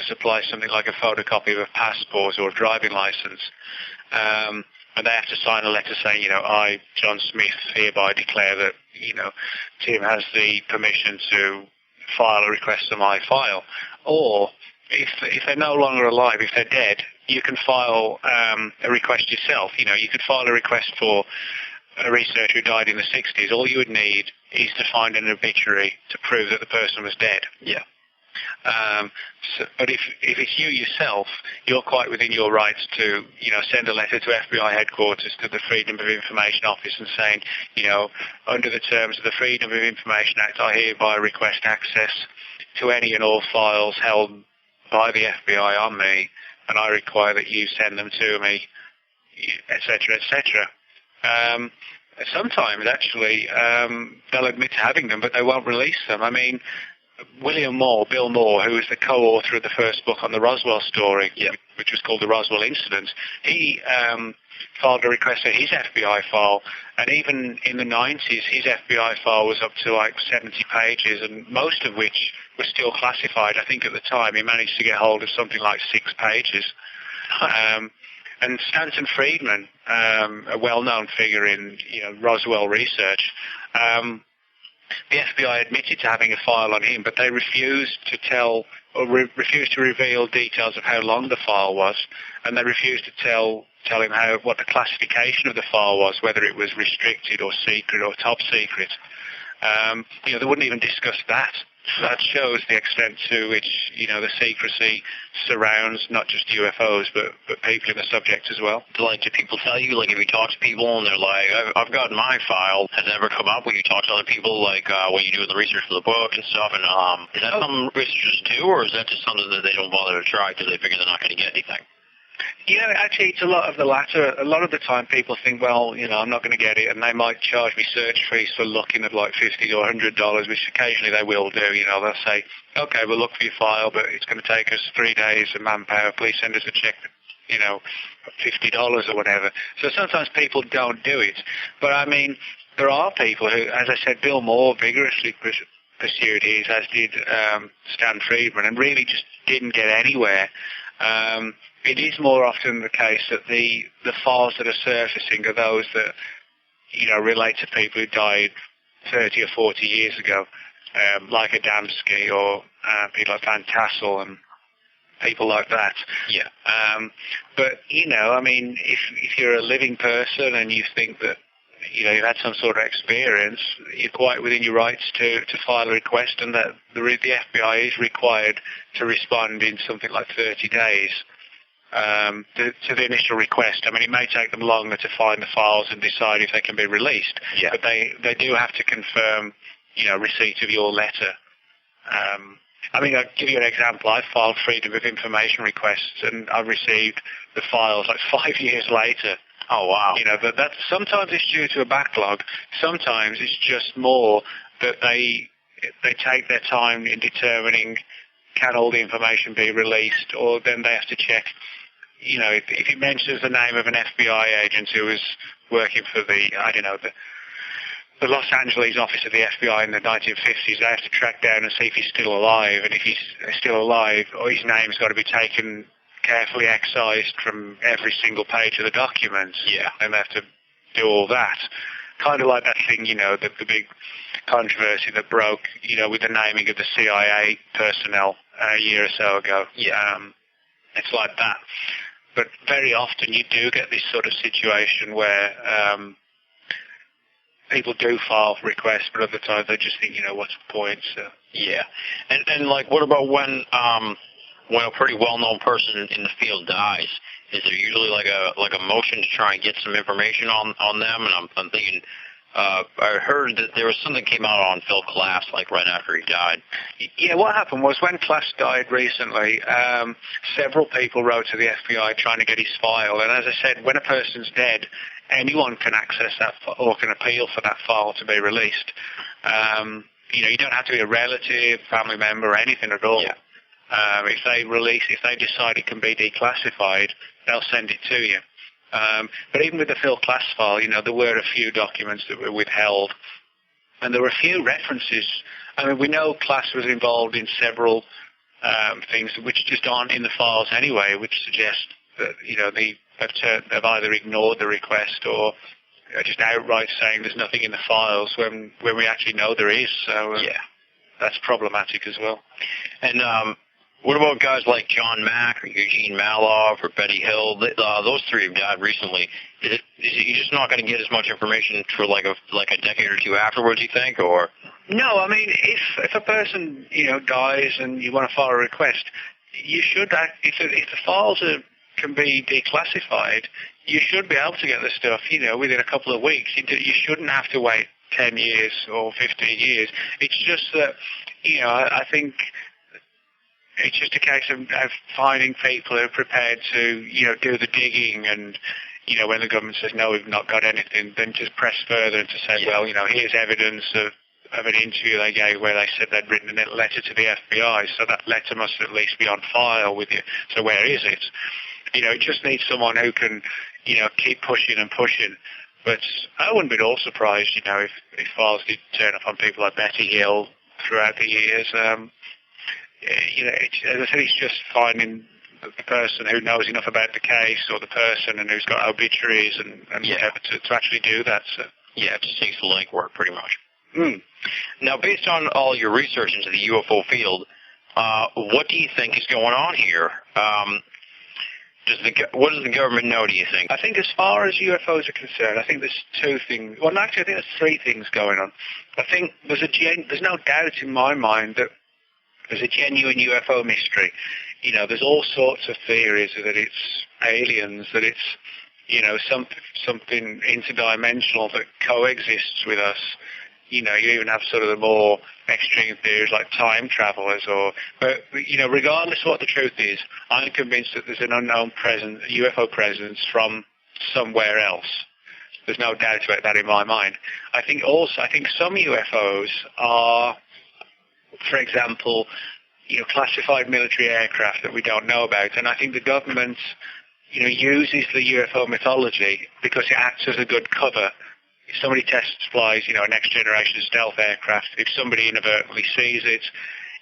supply something like a photocopy of a passport or a driving license, and they have to sign a letter saying, I, John Smith, hereby declare that, Tim has the permission to file a request to my file. Or if they're no longer alive, if they're dead, you can file a request yourself. You could file a request for a researcher who died in the 60s. All you would need is to find an obituary to prove that the person was dead. Yeah. But if it's you yourself, you're quite within your rights to, send a letter to FBI headquarters, to the Freedom of Information Office, and saying, under the terms of the Freedom of Information Act, I hereby request access to any and all files held by the FBI on me, and I require that you send them to me, etc., etc. Sometimes, actually, they'll admit to having them, but they won't release them. I mean, Bill Moore, who was the co-author of the first book on the Roswell story, which was called The Roswell Incident, he filed a request for his FBI file, and even in the 90s, his FBI file was up to like 70 pages, and most of which was still classified. I think at the time he managed to get hold of something like 6 pages. And Stanton Friedman, a well-known figure in Roswell research, the FBI admitted to having a file on him, but they refused to refused to reveal details of how long the file was, and they refused to tell him what the classification of the file was, whether it was restricted or secret or top secret. They wouldn't even discuss that. That shows the extent to which, the secrecy surrounds not just UFOs, but people in the subject as well. Do people tell you, if you talk to people and they're like, I've got my file, has it ever come up when you talk to other people, when you do the research for the book and stuff, and is that something researchers do, or is that just something that they don't bother to try because they figure they're not going to get anything? Actually, it's a lot of the latter. A lot of the time people think, well, I'm not going to get it, and they might charge me search fees for looking at like $50 or $100, which occasionally they will do. They'll say, okay, we'll look for your file, but it's going to take us 3 days of manpower. Please send us a check, $50 or whatever. So sometimes people don't do it. But I mean, there are people who, as I said, Bill Moore vigorously pursued his, as did Stan Friedman, and really just didn't get anywhere. It is more often the case that the files that are surfacing are those that, relate to people who died 30 or 40 years ago, like Adamski or people like Van Tassel and people like that. Yeah. But, if you're a living person and you think that, you've had some sort of experience, you're quite within your rights to file a request, and that the FBI is required to respond in something like 30 days to the initial request. It may take them longer to find the files and decide if they can be released, but they do have to confirm, receipt of your letter. I'll give you an example. I filed Freedom of Information requests, and I received the files like 5 years later. Oh, wow. But that sometimes it's due to a backlog. Sometimes it's just more that they take their time in determining can all the information be released, or then they have to check, if it mentions the name of an FBI agent who was working for the Los Angeles office of the FBI in the 1950s, they have to track down and see if he's still alive, and if he's still alive, or his name's got to be taken carefully excised from every single page of the documents. Yeah. And they have to do all that. Kind of like that thing, the big controversy that broke, with the naming of the CIA personnel a year or so ago. Yeah. It's like that. But very often you do get this sort of situation where people do file requests, but other times they just think, what's the point? So. Yeah. And what about when a pretty well-known person in the field dies? Is there usually like a motion to try and get some information on them? And I'm thinking, I heard that there was something came out on Phil Klass right after he died. Yeah, what happened was when Klass died recently, several people wrote to the FBI trying to get his file. And as I said, when a person's dead, anyone can access that or can appeal for that file to be released. You don't have to be a relative, family member, or anything at all. Yeah. If they decide it can be declassified, they'll send it to you. But even with the Phil Klass file, there were a few documents that were withheld, and there were a few references. We know Klass was involved in several things which just aren't in the files anyway, which suggest that they've either ignored the request or just outright saying there's nothing in the files when we actually know there is. So that's problematic as well. And what about guys like John Mack or Eugene Maloff or Betty Hill? Those three have died recently. Is you just not going to get as much information for like a decade or two afterwards, you think, or? No, if a person dies and you want to file a request, you should. If the files can be declassified, you should be able to get the stuff within a couple of weeks. You shouldn't have to wait 10 years or 15 years. It's just that I think. It's just a case of finding people who are prepared to, do the digging and, when the government says, no, we've not got anything, then just press further and to say, well, here's evidence of an interview they gave where they said they'd written a letter to the FBI, so that letter must at least be on file with you. So where is it? It just needs someone who can, keep pushing and pushing. But I wouldn't be at all surprised, if files did turn up on people like Betty Hill throughout the years. As I said, it's just finding the person who knows enough about the case, or the person and who's got obituaries and whatever to actually do that. So. Yeah, it just takes the legwork pretty much. Now, based on all your research into the UFO field, what do you think is going on here? What does the government know, do you think? I think as far as UFOs are concerned, I think there's two things. Well, actually, I think there's three things going on. I think there's no doubt in my mind that there's a genuine UFO mystery. There's all sorts of theories that it's aliens, that it's, something interdimensional that coexists with us. You even have sort of the more extreme theories like time travelers but regardless of what the truth is, I'm convinced that there's an unknown UFO presence from somewhere else. There's no doubt about that in my mind. I think some UFOs are, for example, classified military aircraft that we don't know about. And I think the government, uses the UFO mythology because it acts as a good cover if somebody flies, a next generation stealth aircraft, if somebody inadvertently sees it,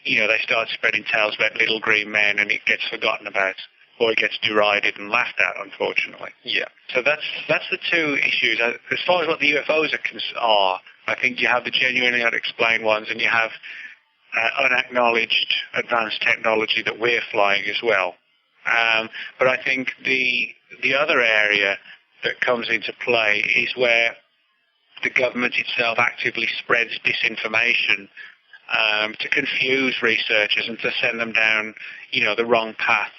they start spreading tales about little green men and it gets forgotten about, or it gets derided and laughed at, unfortunately. Yeah. So that's the two issues. As far as what the UFOs are, I think you have the genuinely unexplained ones, and you have unacknowledged advanced technology that we're flying as well. But I think the other area that comes into play is where the government itself actively spreads disinformation to confuse researchers and to send them down, the wrong path.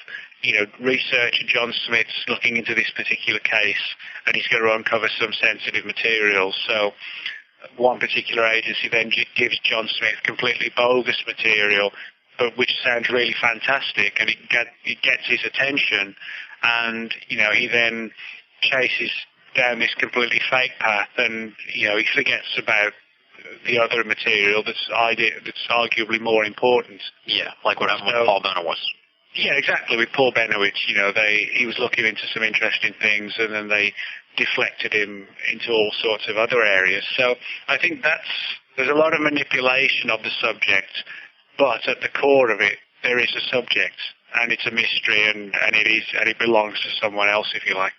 Researcher John Smith's looking into this particular case, and he's going to uncover some sensitive material. So one particular agency then gives John Smith completely bogus material, but which sounds really fantastic, and it gets his attention, and he then chases down this completely fake path, and he forgets about the other material that's arguably more important. Yeah, like what happened with Paul Benowitz. Yeah, exactly. With Paul Benowitz, he was looking into some interesting things, and then they deflected him into all sorts of other areas. So I think there's a lot of manipulation of the subject, but at the core of it, there is a subject, and it's a mystery, and it belongs to someone else, if you like.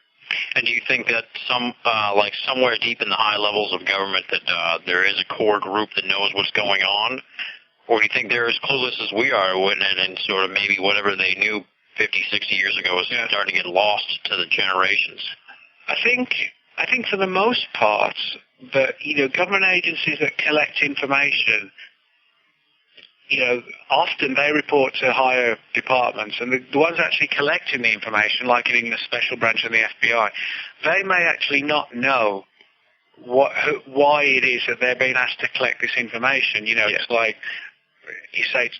And do you think that somewhere deep in the high levels of government that there is a core group that knows what's going on? Or do you think they're as clueless as we are, and sort of maybe whatever they knew 50, 60 years ago is starting to get lost to the generations? I think for the most part, that government agencies that collect information, often they report to higher departments, and the ones actually collecting the information, like in a special branch of the FBI, they may actually not know why it is that they're being asked to collect this information. It's like you say,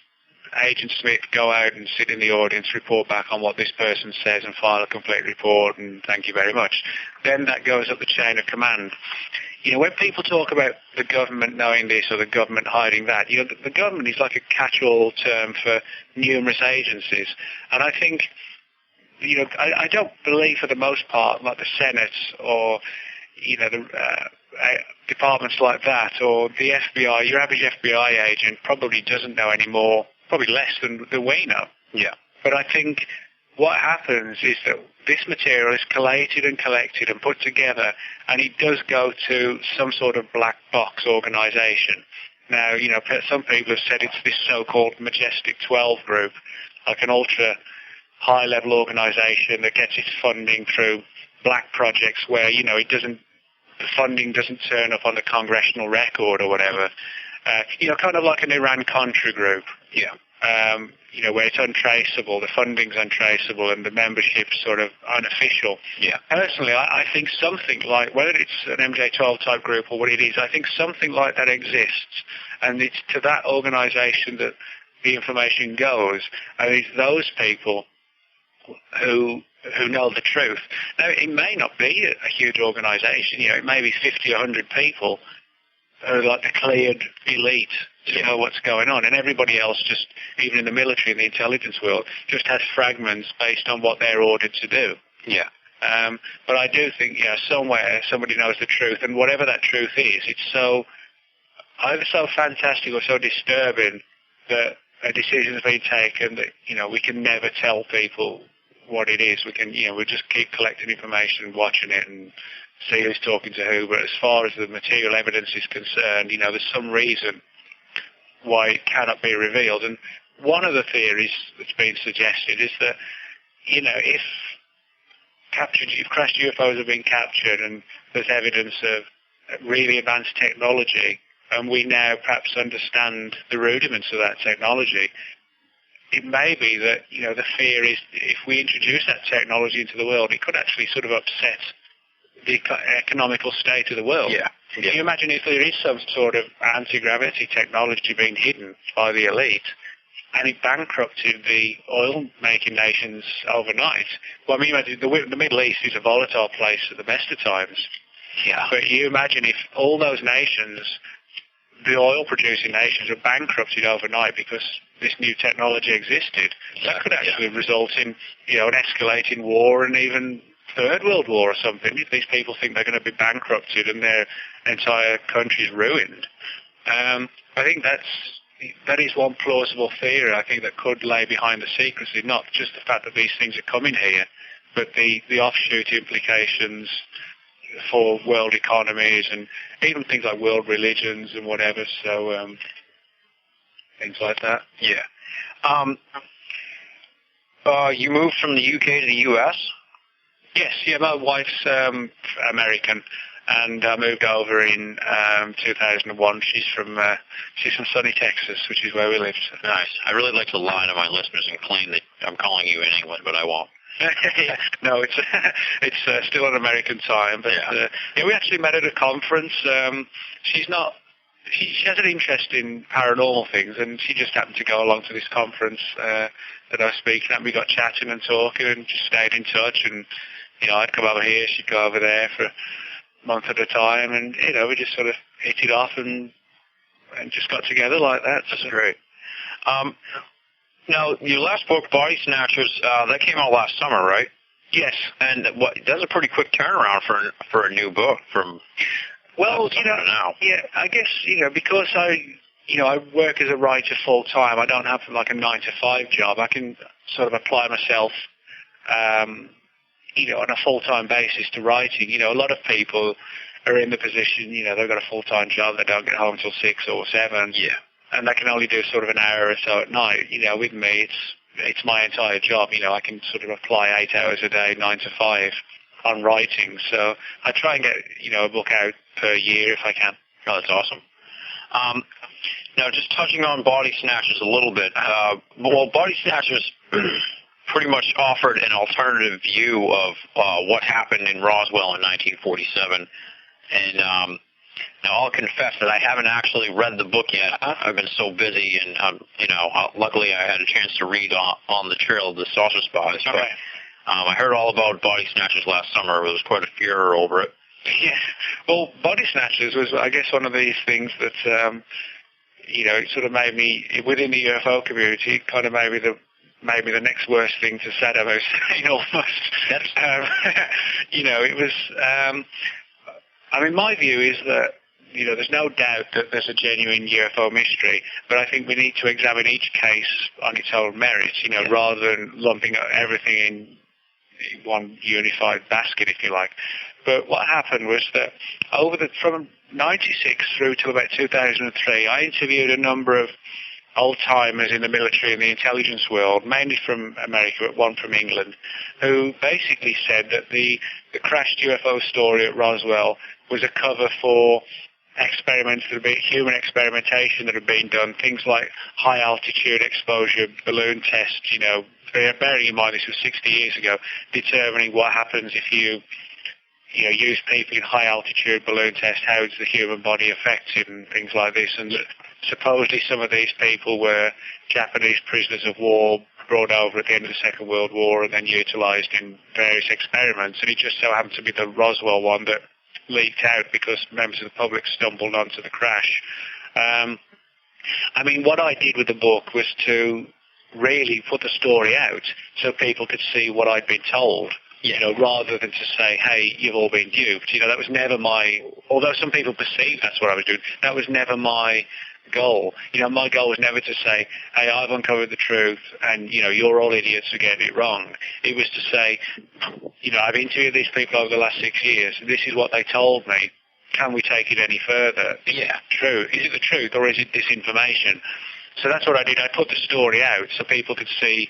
Agent Smith, go out and sit in the audience, report back on what this person says, and file a complete report, and thank you very much. Then that goes up the chain of command. When people talk about the government knowing this or the government hiding that, the government is like a catch-all term for numerous agencies. And I think, I don't believe for the most part, like the Senate or, the departments like that, or the FBI, your average FBI agent probably doesn't know any more, probably less than we know. Yeah. But I think what happens is that this material is collated and collected and put together, and it does go to some sort of black box organization. Now, some people have said it's this so-called Majestic 12 group, like an ultra high-level organization that gets its funding through black projects where, the funding doesn't turn up on the congressional record or whatever. Kind of like an Iran-Contra group. Yeah. Where it's untraceable, the funding's untraceable, and the membership's sort of unofficial. Yeah. Personally, I think something like, whether it's an MJ12 type group or what it is, I think something like that exists, and it's to that organization that the information goes, and it's those people who know the truth. Now, it may not be a huge organization. It may be 50 or 100 people who are like the cleared elite to know what's going on, and everybody else, just even in the military and the intelligence world, just has fragments based on what they're ordered to do. Yeah. But I do think, somewhere somebody knows the truth, and whatever that truth is, it's either so fantastic or so disturbing that a decision has been taken that, we can never tell people what it is. We can, we just keep collecting information, watching it, and see who's talking to who. But as far as the material evidence is concerned, there's some reason why it cannot be revealed. And one of the theories that's been suggested is that, if crashed UFOs have been captured and there's evidence of really advanced technology, and we now perhaps understand the rudiments of that technology, it may be that, the fear is if we introduce that technology into the world, it could actually sort of upset the economical state of the world. Yeah. Can you imagine if there is some sort of anti-gravity technology being hidden by the elite, and it bankrupted the oil-making nations overnight? Well, imagine the Middle East is a volatile place at the best of times. Yeah. But you imagine if all those nations, the oil-producing nations, were bankrupted overnight because this new technology existed. That could actually result in, an escalating war and even Third World War or something, if these people think they're going to be bankrupted and their entire country's ruined. I think that is one plausible theory, I think, that could lay behind the secrecy, not just the fact that these things are coming here, but the offshoot implications for world economies and even things like world religions and whatever, so things like that. Yeah. You moved from the UK to the US? Yes, yeah, my wife's American, and I moved over in 2001. She's from sunny Texas, which is where we lived. Nice. I really like to lie to my listeners and claim that I'm calling you in England, but I won't. Yeah. No, it's still an American time, but yeah, we actually met at a conference. She has an interest in paranormal things, and she just happened to go along to this conference that I was speaking at. We got chatting and talking and just stayed in touch, and I'd come over here, she'd go over there for a month at a time, and we just sort of hit it off and just got together like that. That's great. Now, your last book, Body Snatchers, that came out last summer, right? Yes. And that's a pretty quick turnaround for a new book from. Well, now. Yeah, I guess because I work as a writer full time. I don't have like a 9-to-5 job. I can sort of apply myself, on a full time basis to writing. A lot of people are in the position, they've got a full time job. They don't get home till 6 or 7. Yeah. And they can only do sort of an hour or so at night. With me, it's my entire job. I can sort of apply 8 hours a day, 9 to 5 on writing. So I try and get, a book out per year if I can. Oh, that's awesome. Now, just touching on Body Snatchers a little bit. Body Snatchers pretty much offered an alternative view of what happened in Roswell in 1947. And now, I'll confess that I haven't actually read the book yet. I've been so busy, and luckily I had a chance to read on the Trail of the Saucer Spies. But I heard all about Body Snatchers last summer. There was quite a furor over it. Yeah. Well, Body Snatchers was, I guess, one of these things that it sort of made me within the UFO community. It kind of made me the next worst thing to Saddam Hussein almost. It was. My view is that, there's no doubt that there's a genuine UFO mystery, but I think we need to examine each case on its own merits, rather than lumping everything in one unified basket, if you like. But what happened was that from 96 through to about 2003, I interviewed a number of old-timers in the military and the intelligence world, mainly from America, but one from England, who basically said that the crashed UFO story at Roswell was a cover for human experimentation that had been done, things like high-altitude exposure balloon tests, bearing in mind this was 60 years ago, determining what happens if you use people in high-altitude balloon tests, how is the human body affected and things like this, and supposedly some of these people were Japanese prisoners of war brought over at the end of the Second World War and then utilized in various experiments, and it just so happened to be the Roswell one that leaked out because members of the public stumbled onto the crash. What I did with the book was to really put the story out so people could see what I'd been told, rather than to say, hey, you've all been duped. That was never although some people perceived that's what I was doing, that was never my goal. My goal was never to say, hey, I've uncovered the truth and, you're all idiots for getting it wrong. It was to say, I've interviewed these people over the last 6 years. This is what they told me. Can we take it any further? Is it true? Is it the truth or is it disinformation? So that's what I did. I put the story out so people could see,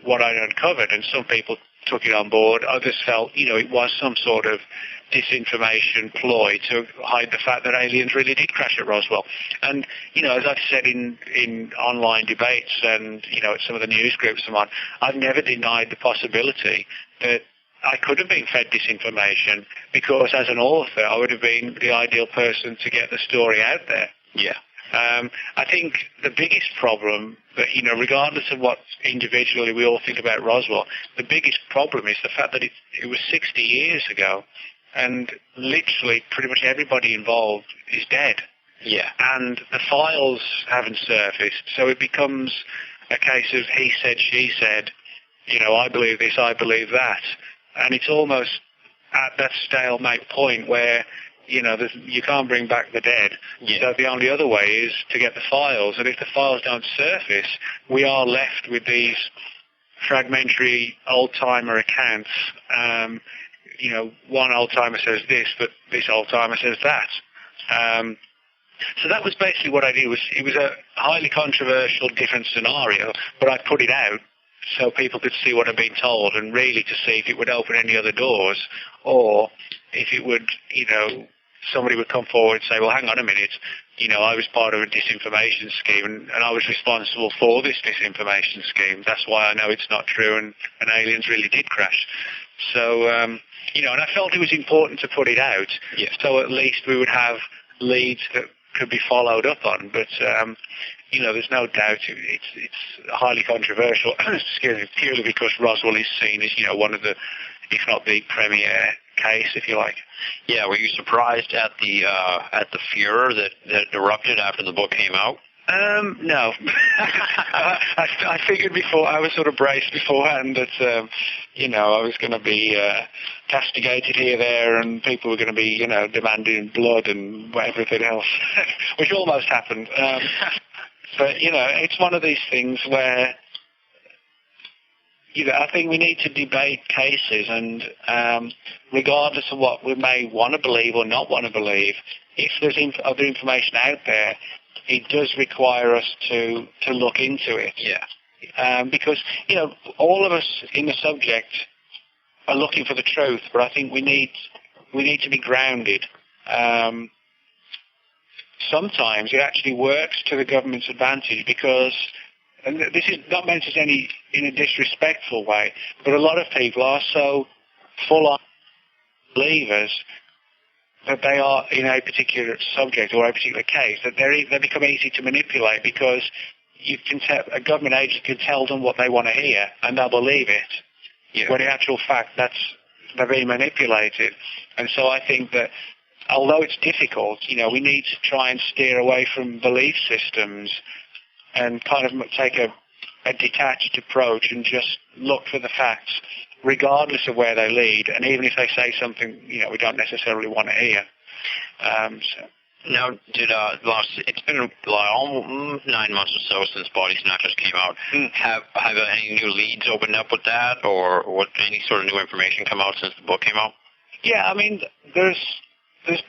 what I'd uncovered, and some people took it on board. Others felt, it was some sort of disinformation ploy to hide the fact that aliens really did crash at Roswell. And, as I've said in online debates and, at some of the news groups I'm on, I've never denied the possibility that I could have been fed disinformation because as an author, I would have been the ideal person to get the story out there. Yeah. I think the biggest problem that, regardless of what individually we all think about Roswell, the biggest problem is the fact that it was 60 years ago and literally pretty much everybody involved is dead. Yeah. And the files haven't surfaced, so it becomes a case of he said, she said, I believe this, I believe that. and it's almost at that stalemate point where, you know, you can't bring back the dead. Yeah. So the only other way is to get the files, and if the files don't surface, we are left with these fragmentary old-timer accounts. You know, one old-timer says this, but this old-timer says that. So that was basically what I did. It was a highly controversial, different scenario, but I put it out so people could see what I'd been told, and really to see if it would open any other doors, or if it would, you know, somebody would come forward and say, well, hang on a minute, you know, I was part of a disinformation scheme, and I was responsible for this disinformation scheme. That's why I know it's not true, and aliens really did crash. So, you know, and I felt it was important to put it out, so at least we would have leads that could be followed up on. But, you know, there's no doubt it's highly controversial, excuse me, purely because Roswell is seen as, you know, one of the, if not the premier case, if you like. Yeah, were you surprised at the furor that erupted after the book came out? No. I figured before, I was sort of braced beforehand that, you know, I was going to be castigated here, there, and people were going to be, you know, demanding blood and everything else, which almost happened. But, you know, it's one of these things where, you know, I think we need to debate cases, and regardless of what we may want to believe or not want to believe, if there's other information out there, it does require us to look into it. Yeah. Because, you know, all of us in the subject are looking for the truth, but I think we need to be grounded. Sometimes it actually works to the government's advantage because, and this is not meant as in a disrespectful way, but a lot of people are so full-on believers that they are in a particular subject or a particular case that they become easy to manipulate, because you can tell a government agent can tell them what they want to hear and they'll believe it. Yeah. When in actual fact they're being manipulated. And so I think that although it's difficult, you know, we need to try and steer away from belief systems and kind of take a detached approach and just look for the facts, regardless of where they lead, and even if they say something, you know, we don't necessarily want to hear. Now, it's been almost 9 months or so since Body Snatchers came out. Have any new leads opened up with that, or any sort of new information come out since the book came out? Yeah, I mean, there's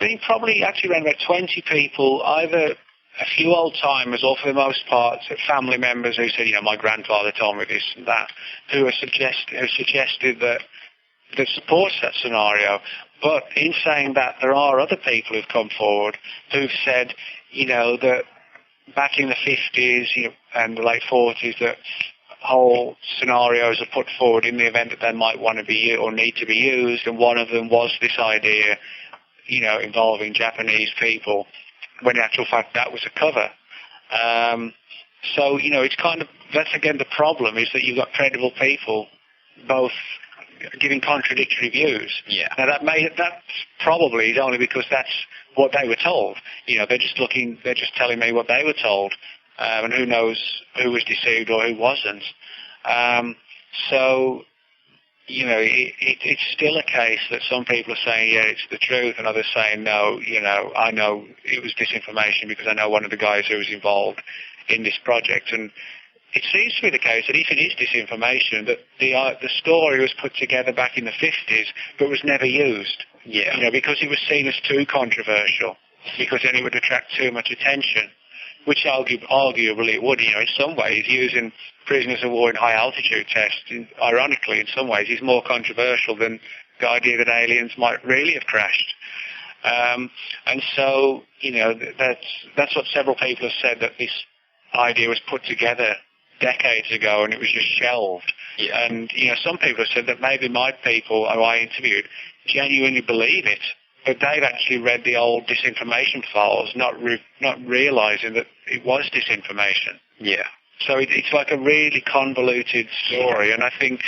been probably actually around about 20 people, either a few old-timers or for the most part family members who said, you know, my grandfather told me this and that, who suggested that supports that scenario. But in saying that, there are other people who've come forward who've said, you know, that back in the 50s, you know, and the late 40s, that whole scenarios are put forward in the event that they might want to be or need to be used, and one of them was this idea, you know, involving Japanese people, when in actual fact that was a cover. So, you know, it's kind of, that's again the problem, is that you've got credible people both giving contradictory views. Yeah. Now that probably is only because that's what they were told. You know, they're just telling me what they were told, and who knows who was deceived or who wasn't. So, you know, it's still a case that some people are saying, yeah, it's the truth, and others saying, no, you know, I know it was disinformation because I know one of the guys who was involved in this project. And it seems to be the case that if it is disinformation, that the story was put together back in the 50s, but was never used. Yeah. You know, because it was seen as too controversial, because then it would attract too much attention, which arguably it would. You know, in some ways, using prisoners of war in high-altitude tests, ironically, in some ways, is more controversial than the idea that aliens might really have crashed. And so, you know, that's what several people have said, that this idea was put together decades ago and it was just shelved. Yeah. And, you know, some people have said that maybe my people who I interviewed genuinely believe it, but they've actually read the old disinformation files, not realizing that it was disinformation. Yeah. So it's like a really convoluted story, and I think,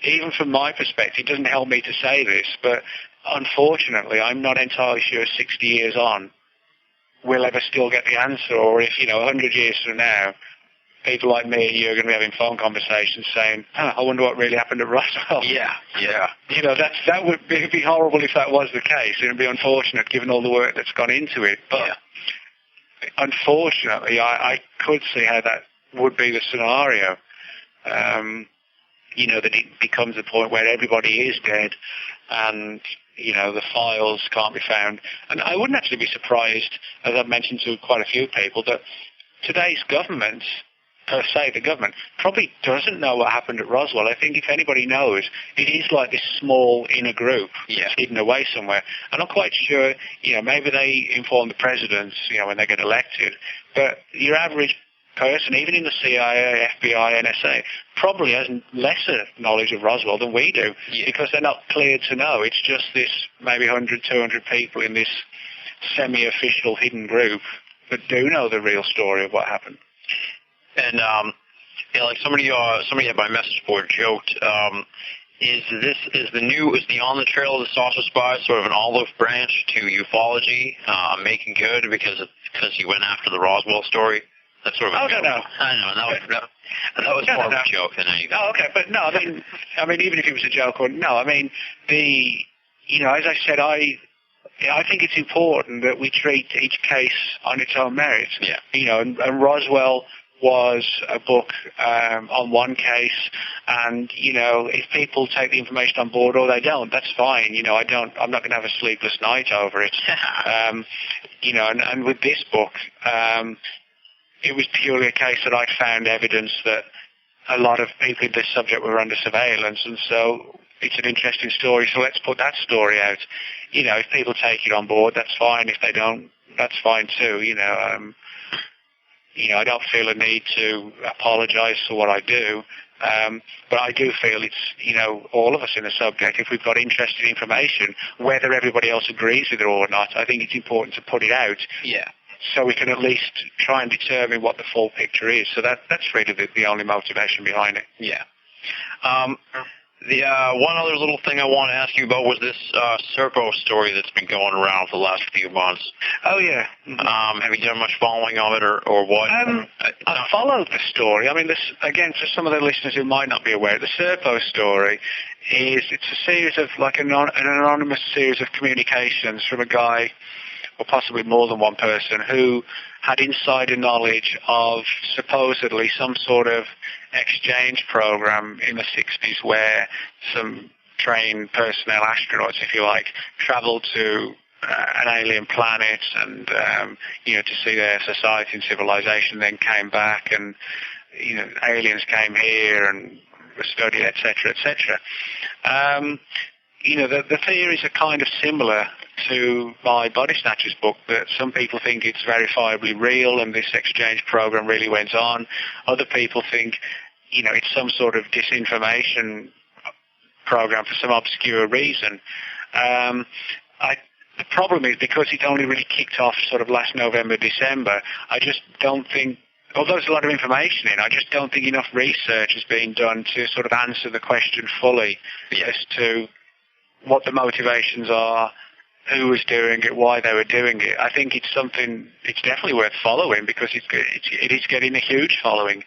even from my perspective, it doesn't help me to say this, but unfortunately, I'm not entirely sure 60 years on we'll ever still get the answer, or if, you know, 100 years from now, people like me and you are going to be having phone conversations saying, I wonder what really happened at Roswell. Yeah, yeah. You know, that would be horrible if that was the case. It would be unfortunate given all the work that's gone into it. But unfortunately, I could see how that would be the scenario. You know, that it becomes a point where everybody is dead and, you know, the files can't be found. And I wouldn't actually be surprised, as I've mentioned to quite a few people, that today's government, per se the government, probably doesn't know what happened at Roswell. I think if anybody knows, it is like this small inner group hidden away somewhere. And I'm quite sure, you know, maybe they inform the presidents, you know, when they get elected, but your average person, even in the CIA, FBI, NSA, probably has lesser knowledge of Roswell than we do because they're not cleared to know. It's just this maybe 100, 200 people in this semi-official hidden group that do know the real story of what happened. And like somebody at my message board joked, is the On the Trail of the Saucer Spy sort of an olive branch to ufology, making good because he went after the Roswell story? That's sort of a joke. No. I know, that was more of a joke than anything. Oh, okay, but no, I mean, even if it was a joke or no, I mean, you know, as I said, I think it's important that we treat each case on its own merits. Yeah. You know, and Roswell was a book on one case, and you know, if people take the information on board or they don't, that's fine. You know, I'm not going to have a sleepless night over it. You know, and with this book, it was purely a case that I'd found evidence that a lot of people in this subject were under surveillance, and so it's an interesting story, so let's put that story out. You know, if people take it on board, that's fine. If they don't, that's fine too. You know, I don't feel a need to apologize for what I do, but I do feel it's, you know, all of us in the subject, if we've got interesting information, whether everybody else agrees with it or not, I think it's important to put it out. Yeah. So we can at least try and determine what the full picture is. So that's really the only motivation behind it. Yeah. The one other little thing I want to ask you about was this Serpo story that's been going around for the last few months. Oh, yeah. Have you done much following of it or what? I followed the story. I mean, this, again, for some of the listeners who might not be aware, the Serpo story it's a series of, like an anonymous series of communications from a guy, or possibly more than one person, who had insider knowledge of supposedly some sort of exchange program in the 60s where some trained personnel, astronauts, if you like, traveled to an alien planet and, you know, to see their society and civilization, then came back and, you know, aliens came here and were studied, etc., etc. You know, the theories are kind of similar to my Body Snatchers book, that some people think it's verifiably real and this exchange program really went on. Other people think, you know, it's some sort of disinformation program for some obscure reason. The problem is, because it only really kicked off sort of last November, December, I just don't think, although there's a lot of information in, I just don't think enough research has been done to sort of answer the question fully as to what the motivations are, who was doing it, why they were doing it. I think it's definitely worth following because it is getting a huge following.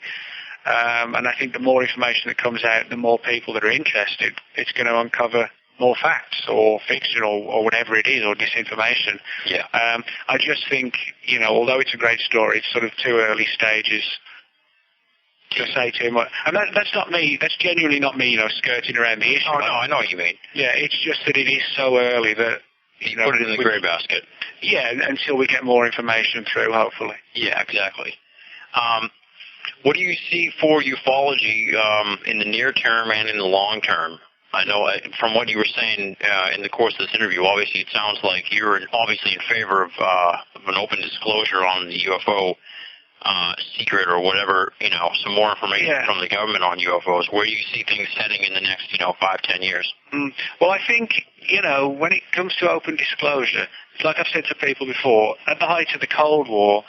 And I think the more information that comes out, the more people that are interested, it's going to uncover more facts or fiction or whatever it is, or disinformation. Yeah. I just think, you know, although it's a great story, it's sort of too early stages to say too much. And that's not me, that's genuinely not me, you know, skirting around the issue. Oh, no, I know what you mean. Yeah, it's just that it is so early that, you know, put it in the gray basket. Yeah, until we get more information through, hopefully. Yeah, exactly. What do you see for ufology in the near term and in the long term? I know from what you were saying in the course of this interview, obviously it sounds like you're obviously in favor of an open disclosure on the UFO secret or whatever, you know, some more information from the government on UFOs. Where do you see things heading in the next, 5-10 years? Well, I think, when it comes to open disclosure, it's like I've said to people before, at the height of the Cold War,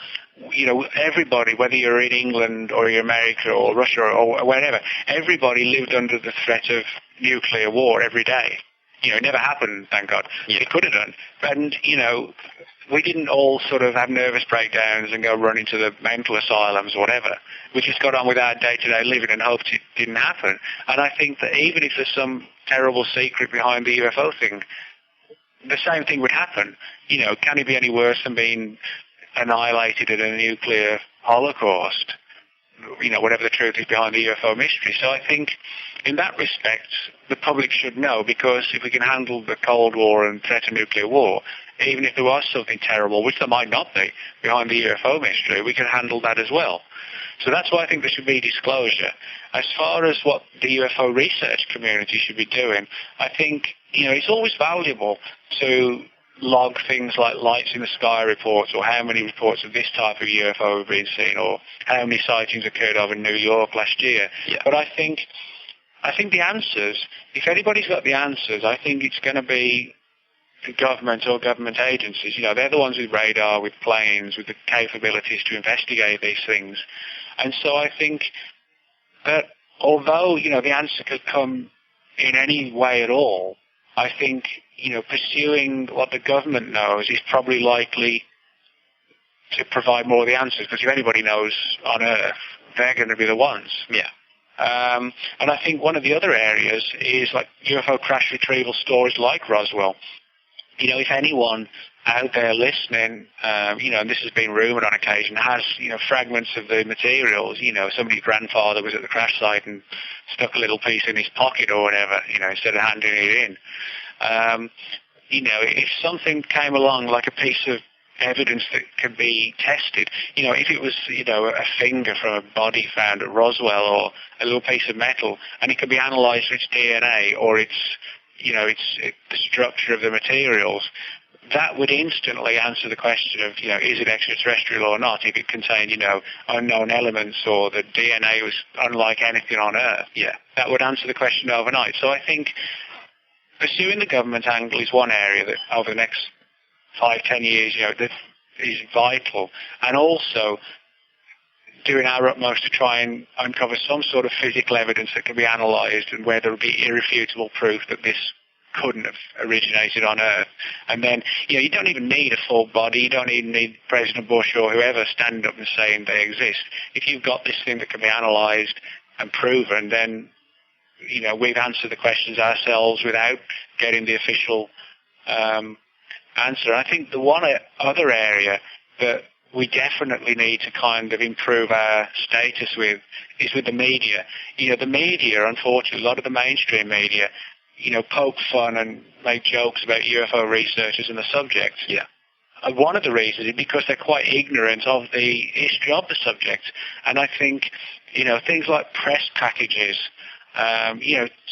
everybody, whether you're in England or you're America or Russia or wherever, everybody lived under the threat of nuclear war every day. It never happened, thank God. Yeah. It could have done. And, we didn't all sort of have nervous breakdowns and go run into the mental asylums or whatever. We just got on with our day-to-day living and hoped it didn't happen. And I think that even if there's some terrible secret behind the UFO thing, the same thing would happen. Can it be any worse than being annihilated in a nuclear holocaust? Whatever the truth is behind the UFO mystery. So I think in that respect, the public should know, because if we can handle the Cold War and threat of nuclear war, even if there was something terrible, which there might not be, behind the UFO mystery, we can handle that as well. So that's why I think there should be disclosure. As far as what the UFO research community should be doing, I think, it's always valuable to log things like lights in the sky reports, or how many reports of this type of UFO have been seen, or how many sightings occurred over in New York last year. Yeah. But I think the answers, if anybody's got the answers, I think it's going to be the government or government agencies. They're the ones with radar, with planes, with the capabilities to investigate these things. And so I think that although, the answer could come in any way at all, I think, pursuing what the government knows is probably likely to provide more of the answers, because if anybody knows on Earth, they're going to be the ones. Yeah. And I think one of the other areas is like UFO crash retrieval stories like Roswell. If anyone out there listening, and this has been rumoured on occasion, has, fragments of the materials, somebody's grandfather was at the crash site and stuck a little piece in his pocket or whatever, instead of handing it in. If something came along like a piece of evidence that could be tested, if it was, a finger from a body found at Roswell, or a little piece of metal, and it could be analysed for its DNA or its the structure of the materials, that would instantly answer the question of, is it extraterrestrial or not, if it contained, unknown elements, or the DNA was unlike anything on Earth. Yeah. That would answer the question overnight. So I think pursuing the government angle is one area that over the next 5-10 years, that is vital, and also doing our utmost to try and uncover some sort of physical evidence that can be analysed, and where there will be irrefutable proof that this couldn't have originated on Earth. And then, you don't even need a full body. You don't even need President Bush or whoever standing up and saying they exist. If you've got this thing that can be analysed and proven, then, we've answered the questions ourselves without getting the official answer. I think the one other area that we definitely need to kind of improve our status with is with the media. The media, unfortunately, a lot of the mainstream media, poke fun and make jokes about UFO researchers and the subject. Yeah. And one of the reasons is because they're quite ignorant of the history of the subject. And I think, things like press packages,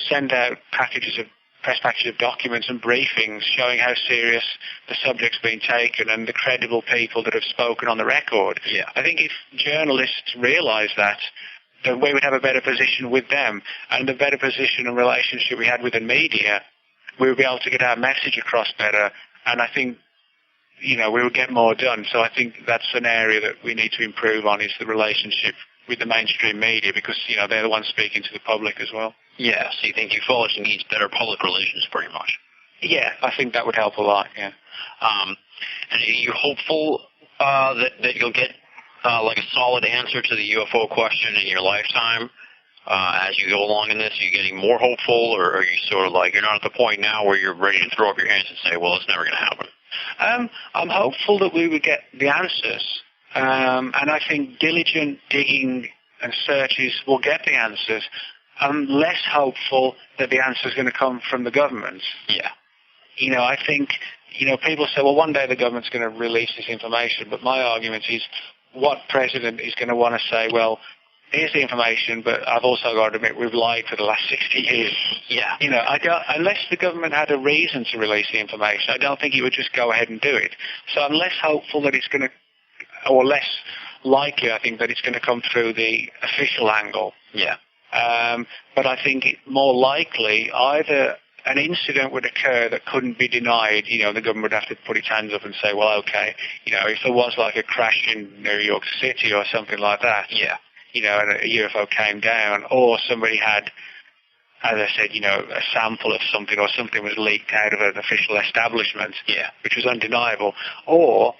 send out press packages of documents and briefings showing how serious the subject's been taken and the credible people that have spoken on the record. Yeah. I think if journalists realise that, then we would have a better position with them, and the better position and relationship we had with the media, we would be able to get our message across better, and I think, we would get more done. So I think that's an area that we need to improve on, is the relationship with the mainstream media, because, they're the ones speaking to the public as well. Yeah, so you think ufology needs better public relations, pretty much? Yeah, I think that would help a lot, yeah. And are you hopeful that you'll get like a solid answer to the UFO question in your lifetime as you go along in this? Are you getting more hopeful, or are you sort of like, you're not at the point now where you're ready to throw up your hands and say, well, it's never going to happen? I'm hopeful that we would get the answers, and I think diligent digging and searches will get the answers. I'm less hopeful that the answer is going to come from the government. Yeah. I think, people say, well, one day the government's going to release this information, but my argument is, what president is going to want to say, well, here's the information, but I've also got to admit we've lied for the last 60 years. Yeah. Unless the government had a reason to release the information, I don't think it would just go ahead and do it. So I'm less hopeful that it's going to, or less likely, I think, that it's going to come through the official angle. Yeah. But I think more likely either an incident would occur that couldn't be denied. The government would have to put its hands up and say, well, okay, if there was like a crash in New York City or something like that, yeah, and a UFO came down, or somebody had as I said, a sample of something or something was leaked out of an official establishment, which was undeniable, or,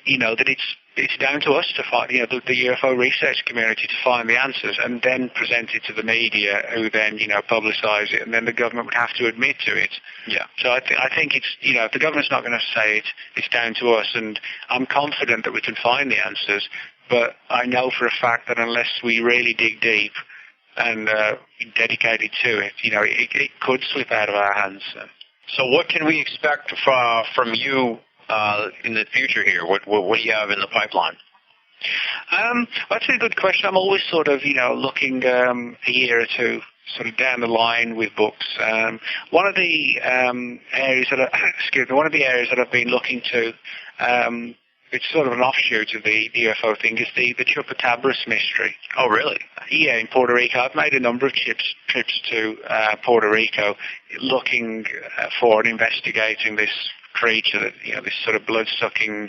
that it's down to us to find, the UFO research community to find the answers and then present it to the media, who then, publicise it, and then the government would have to admit to it. Yeah. So I think it's, if the government's not going to say it, it's down to us, and I'm confident that we can find the answers, but I know for a fact that unless we really dig deep and dedicated to it, it could slip out of our hands. So what can we expect from you in the future here? What do you have in the pipeline? That's a good question. I'm always sort of, looking a year or two sort of down the line with books. One of the areas that I've been looking to, it's sort of an offshoot of the UFO thing, is the Chupacabras mystery. Oh, really? Yeah, in Puerto Rico. I've made a number of trips to Puerto Rico looking for and investigating this creature, that this sort of blood-sucking,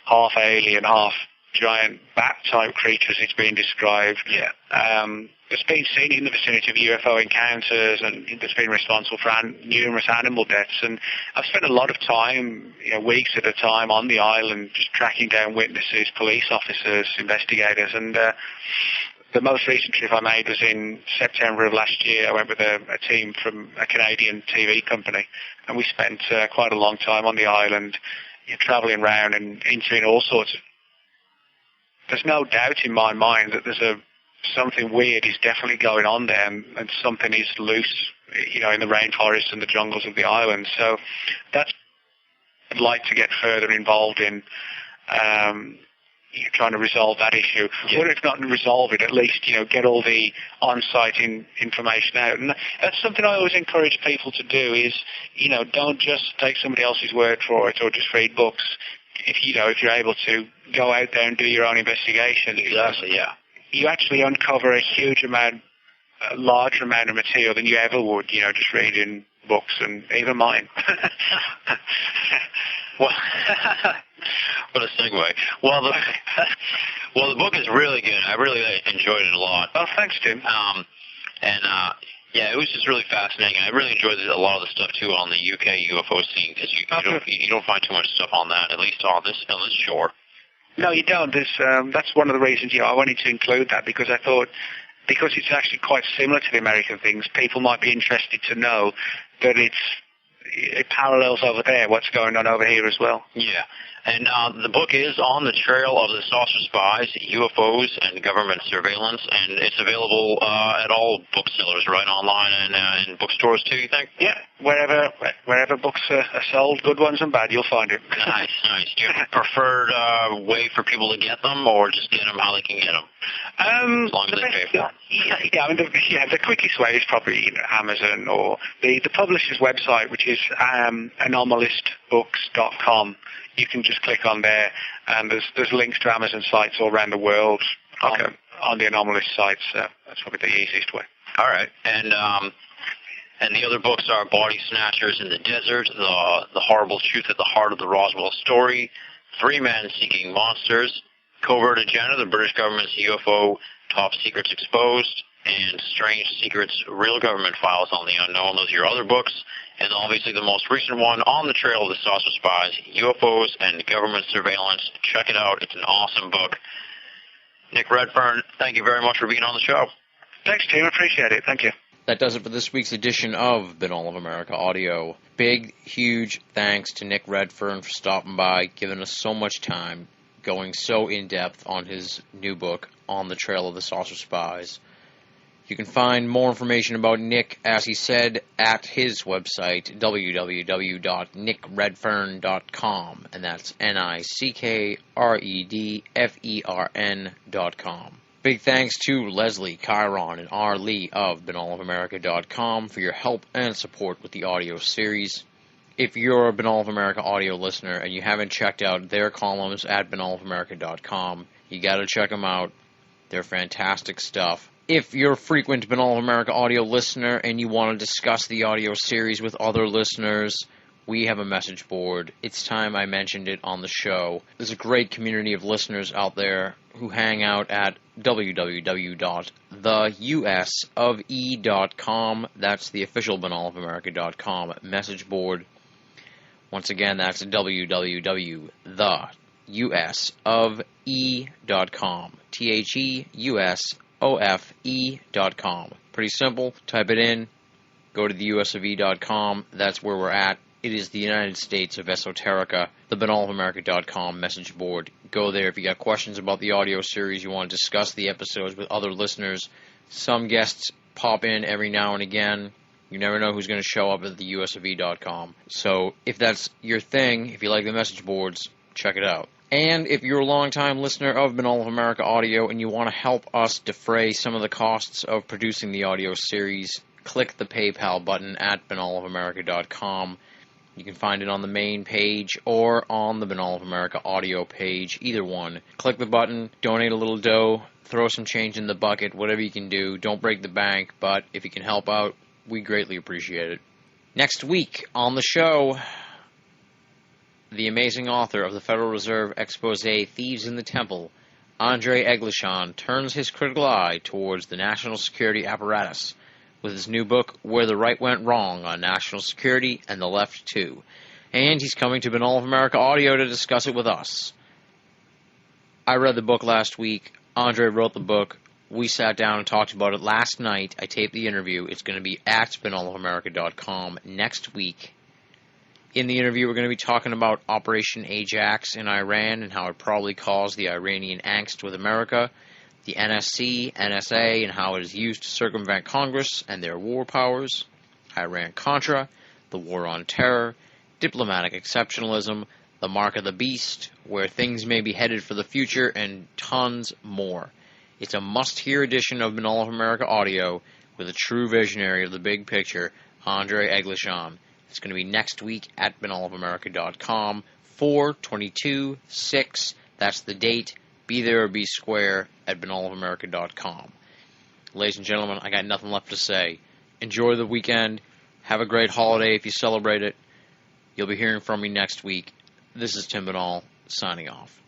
half alien, half giant bat-type creature as it's been described. Yeah. It's been seen in the vicinity of UFO encounters, and it's been responsible for numerous animal deaths. And I've spent a lot of time, weeks at a time, on the island, just tracking down witnesses, police officers, investigators. And the most recent trip I made was in September of last year. I went with a team from a Canadian TV company, and we spent quite a long time on the island, travelling around and interviewing all sorts of... There's no doubt in my mind that something weird is definitely going on there, and something is loose, in the rainforest and the jungles of the island. So that's what I'd like to get further involved in, trying to resolve that issue. Yeah. Or if not resolve it, at least, get all the on-site information out. And that's something I always encourage people to do is, don't just take somebody else's word for it or just read books. If you're able to go out there and do your own investigation. Exactly, yeah. You actually uncover a larger amount of material than you ever would, just reading books, and even mine. Well, what a segue. Well, the book is really good. I really enjoyed it a lot. Oh, thanks, Tim. Yeah, it was just really fascinating. I really enjoyed a lot of the stuff too on the UK UFO scene, because you don't find too much stuff on that, at least on this shore. No, you don't. That's one of the reasons I wanted to include that, because I thought, because it's actually quite similar to the American things, people might be interested to know that it parallels over there what's going on over here as well. Yeah. And the book is On the Trail of the Saucer Spies, UFOs, and Government Surveillance, and it's available at all booksellers, right, online and in bookstores too, you think? Yeah, wherever books are sold, good ones and bad, you'll find it. Nice. Do you have a preferred way for people to get them, or just get them how they can get them? As long as they pay for them. Yeah, the quickest way is probably Amazon, or the publisher's website, which is anomalistbooks.com. You can just click on there, and there's links to Amazon sites all around the world on the Anomalist sites. That's probably the easiest way. All right. And the other books are Body Snatchers in the Desert, The Horrible Truth at the Heart of the Roswell Story, 3 Men Seeking Monsters, Covert Agenda, the British Government's UFO Top Secrets Exposed, and Strange Secrets, Real Government Files on the Unknown. Those are your other books. And obviously the most recent one, On the Trail of the Saucer Spies, UFOs and Government Surveillance. Check it out. It's an awesome book. Nick Redfern, thank you very much for being on the show. Thanks, Tim. I appreciate it. Thank you. That does it for this week's edition of Binnall of America Audio. Big, huge thanks to Nick Redfern for stopping by, giving us so much time, going so in-depth on his new book, On the Trail of the Saucer Spies. You can find more information about Nick, as he said, at his website, www.nickredfern.com, and that's NICKREDFERN.com. Big thanks to Leslie, Chiron, and R. Lee of BinnallofAmerica.com for your help and support with the audio series. If you're a Binnall of America audio listener and you haven't checked out their columns at BinnallofAmerica.com, you gotta check them out. They're fantastic stuff. If you're a frequent Binnall of America audio listener and you want to discuss the audio series with other listeners, we have a message board. It's time I mentioned it on the show. There's a great community of listeners out there who hang out at www.thebitchute.com. theusofE.com. That's the official BinnallofAmerica.com message board. Once again, that's www.theusofE.com. THEUSOFE.com. Pretty simple. Type it in. Go to theusofE.com. That's where we're at. It is the United States of Esoterica, the BinnallofAmerica.com message board. Go there if you got questions about the audio series, you want to discuss the episodes with other listeners. Some guests pop in every now and again. You never know who's going to show up at the USOV.com. So if that's your thing, if you like the message boards, check it out. And if you're a longtime listener of Binnall of America Audio and you want to help us defray some of the costs of producing the audio series, click the PayPal button at binnallofamerica.com. You can find it on the main page or on the Binnall of America audio page, either one. Click the button, donate a little dough, throw some change in the bucket, whatever you can do. Don't break the bank, but if you can help out, we greatly appreciate it. Next week on the show, the amazing author of the Federal Reserve expose Thieves in the Temple, Andre Eglishon, turns his critical eye towards the national security apparatus with his new book, Where the Right Went Wrong on National Security and the Left Too. And he's coming to Binnall of America Audio to discuss it with us. I read the book last week. Andre wrote the book. We sat down and talked about it last night. I taped the interview. It's going to be at binnallofamerica.com next week. In the interview, we're going to be talking about Operation Ajax in Iran and how it probably caused the Iranian angst with America, the NSC, NSA, and how it is used to circumvent Congress and their war powers, Iran-Contra, the war on terror, diplomatic exceptionalism, the mark of the beast, where things may be headed for the future, and tons more. It's a must-hear edition of Binnall of America Audio with a true visionary of the big picture, Andre Eglishon. It's going to be next week at binnallofamerica.com, 4/22/6. That's the date. Be there or be square at binnallofamerica.com. Ladies and gentlemen, I got nothing left to say. Enjoy the weekend. Have a great holiday if you celebrate it. You'll be hearing from me next week. This is Tim Binnall, signing off.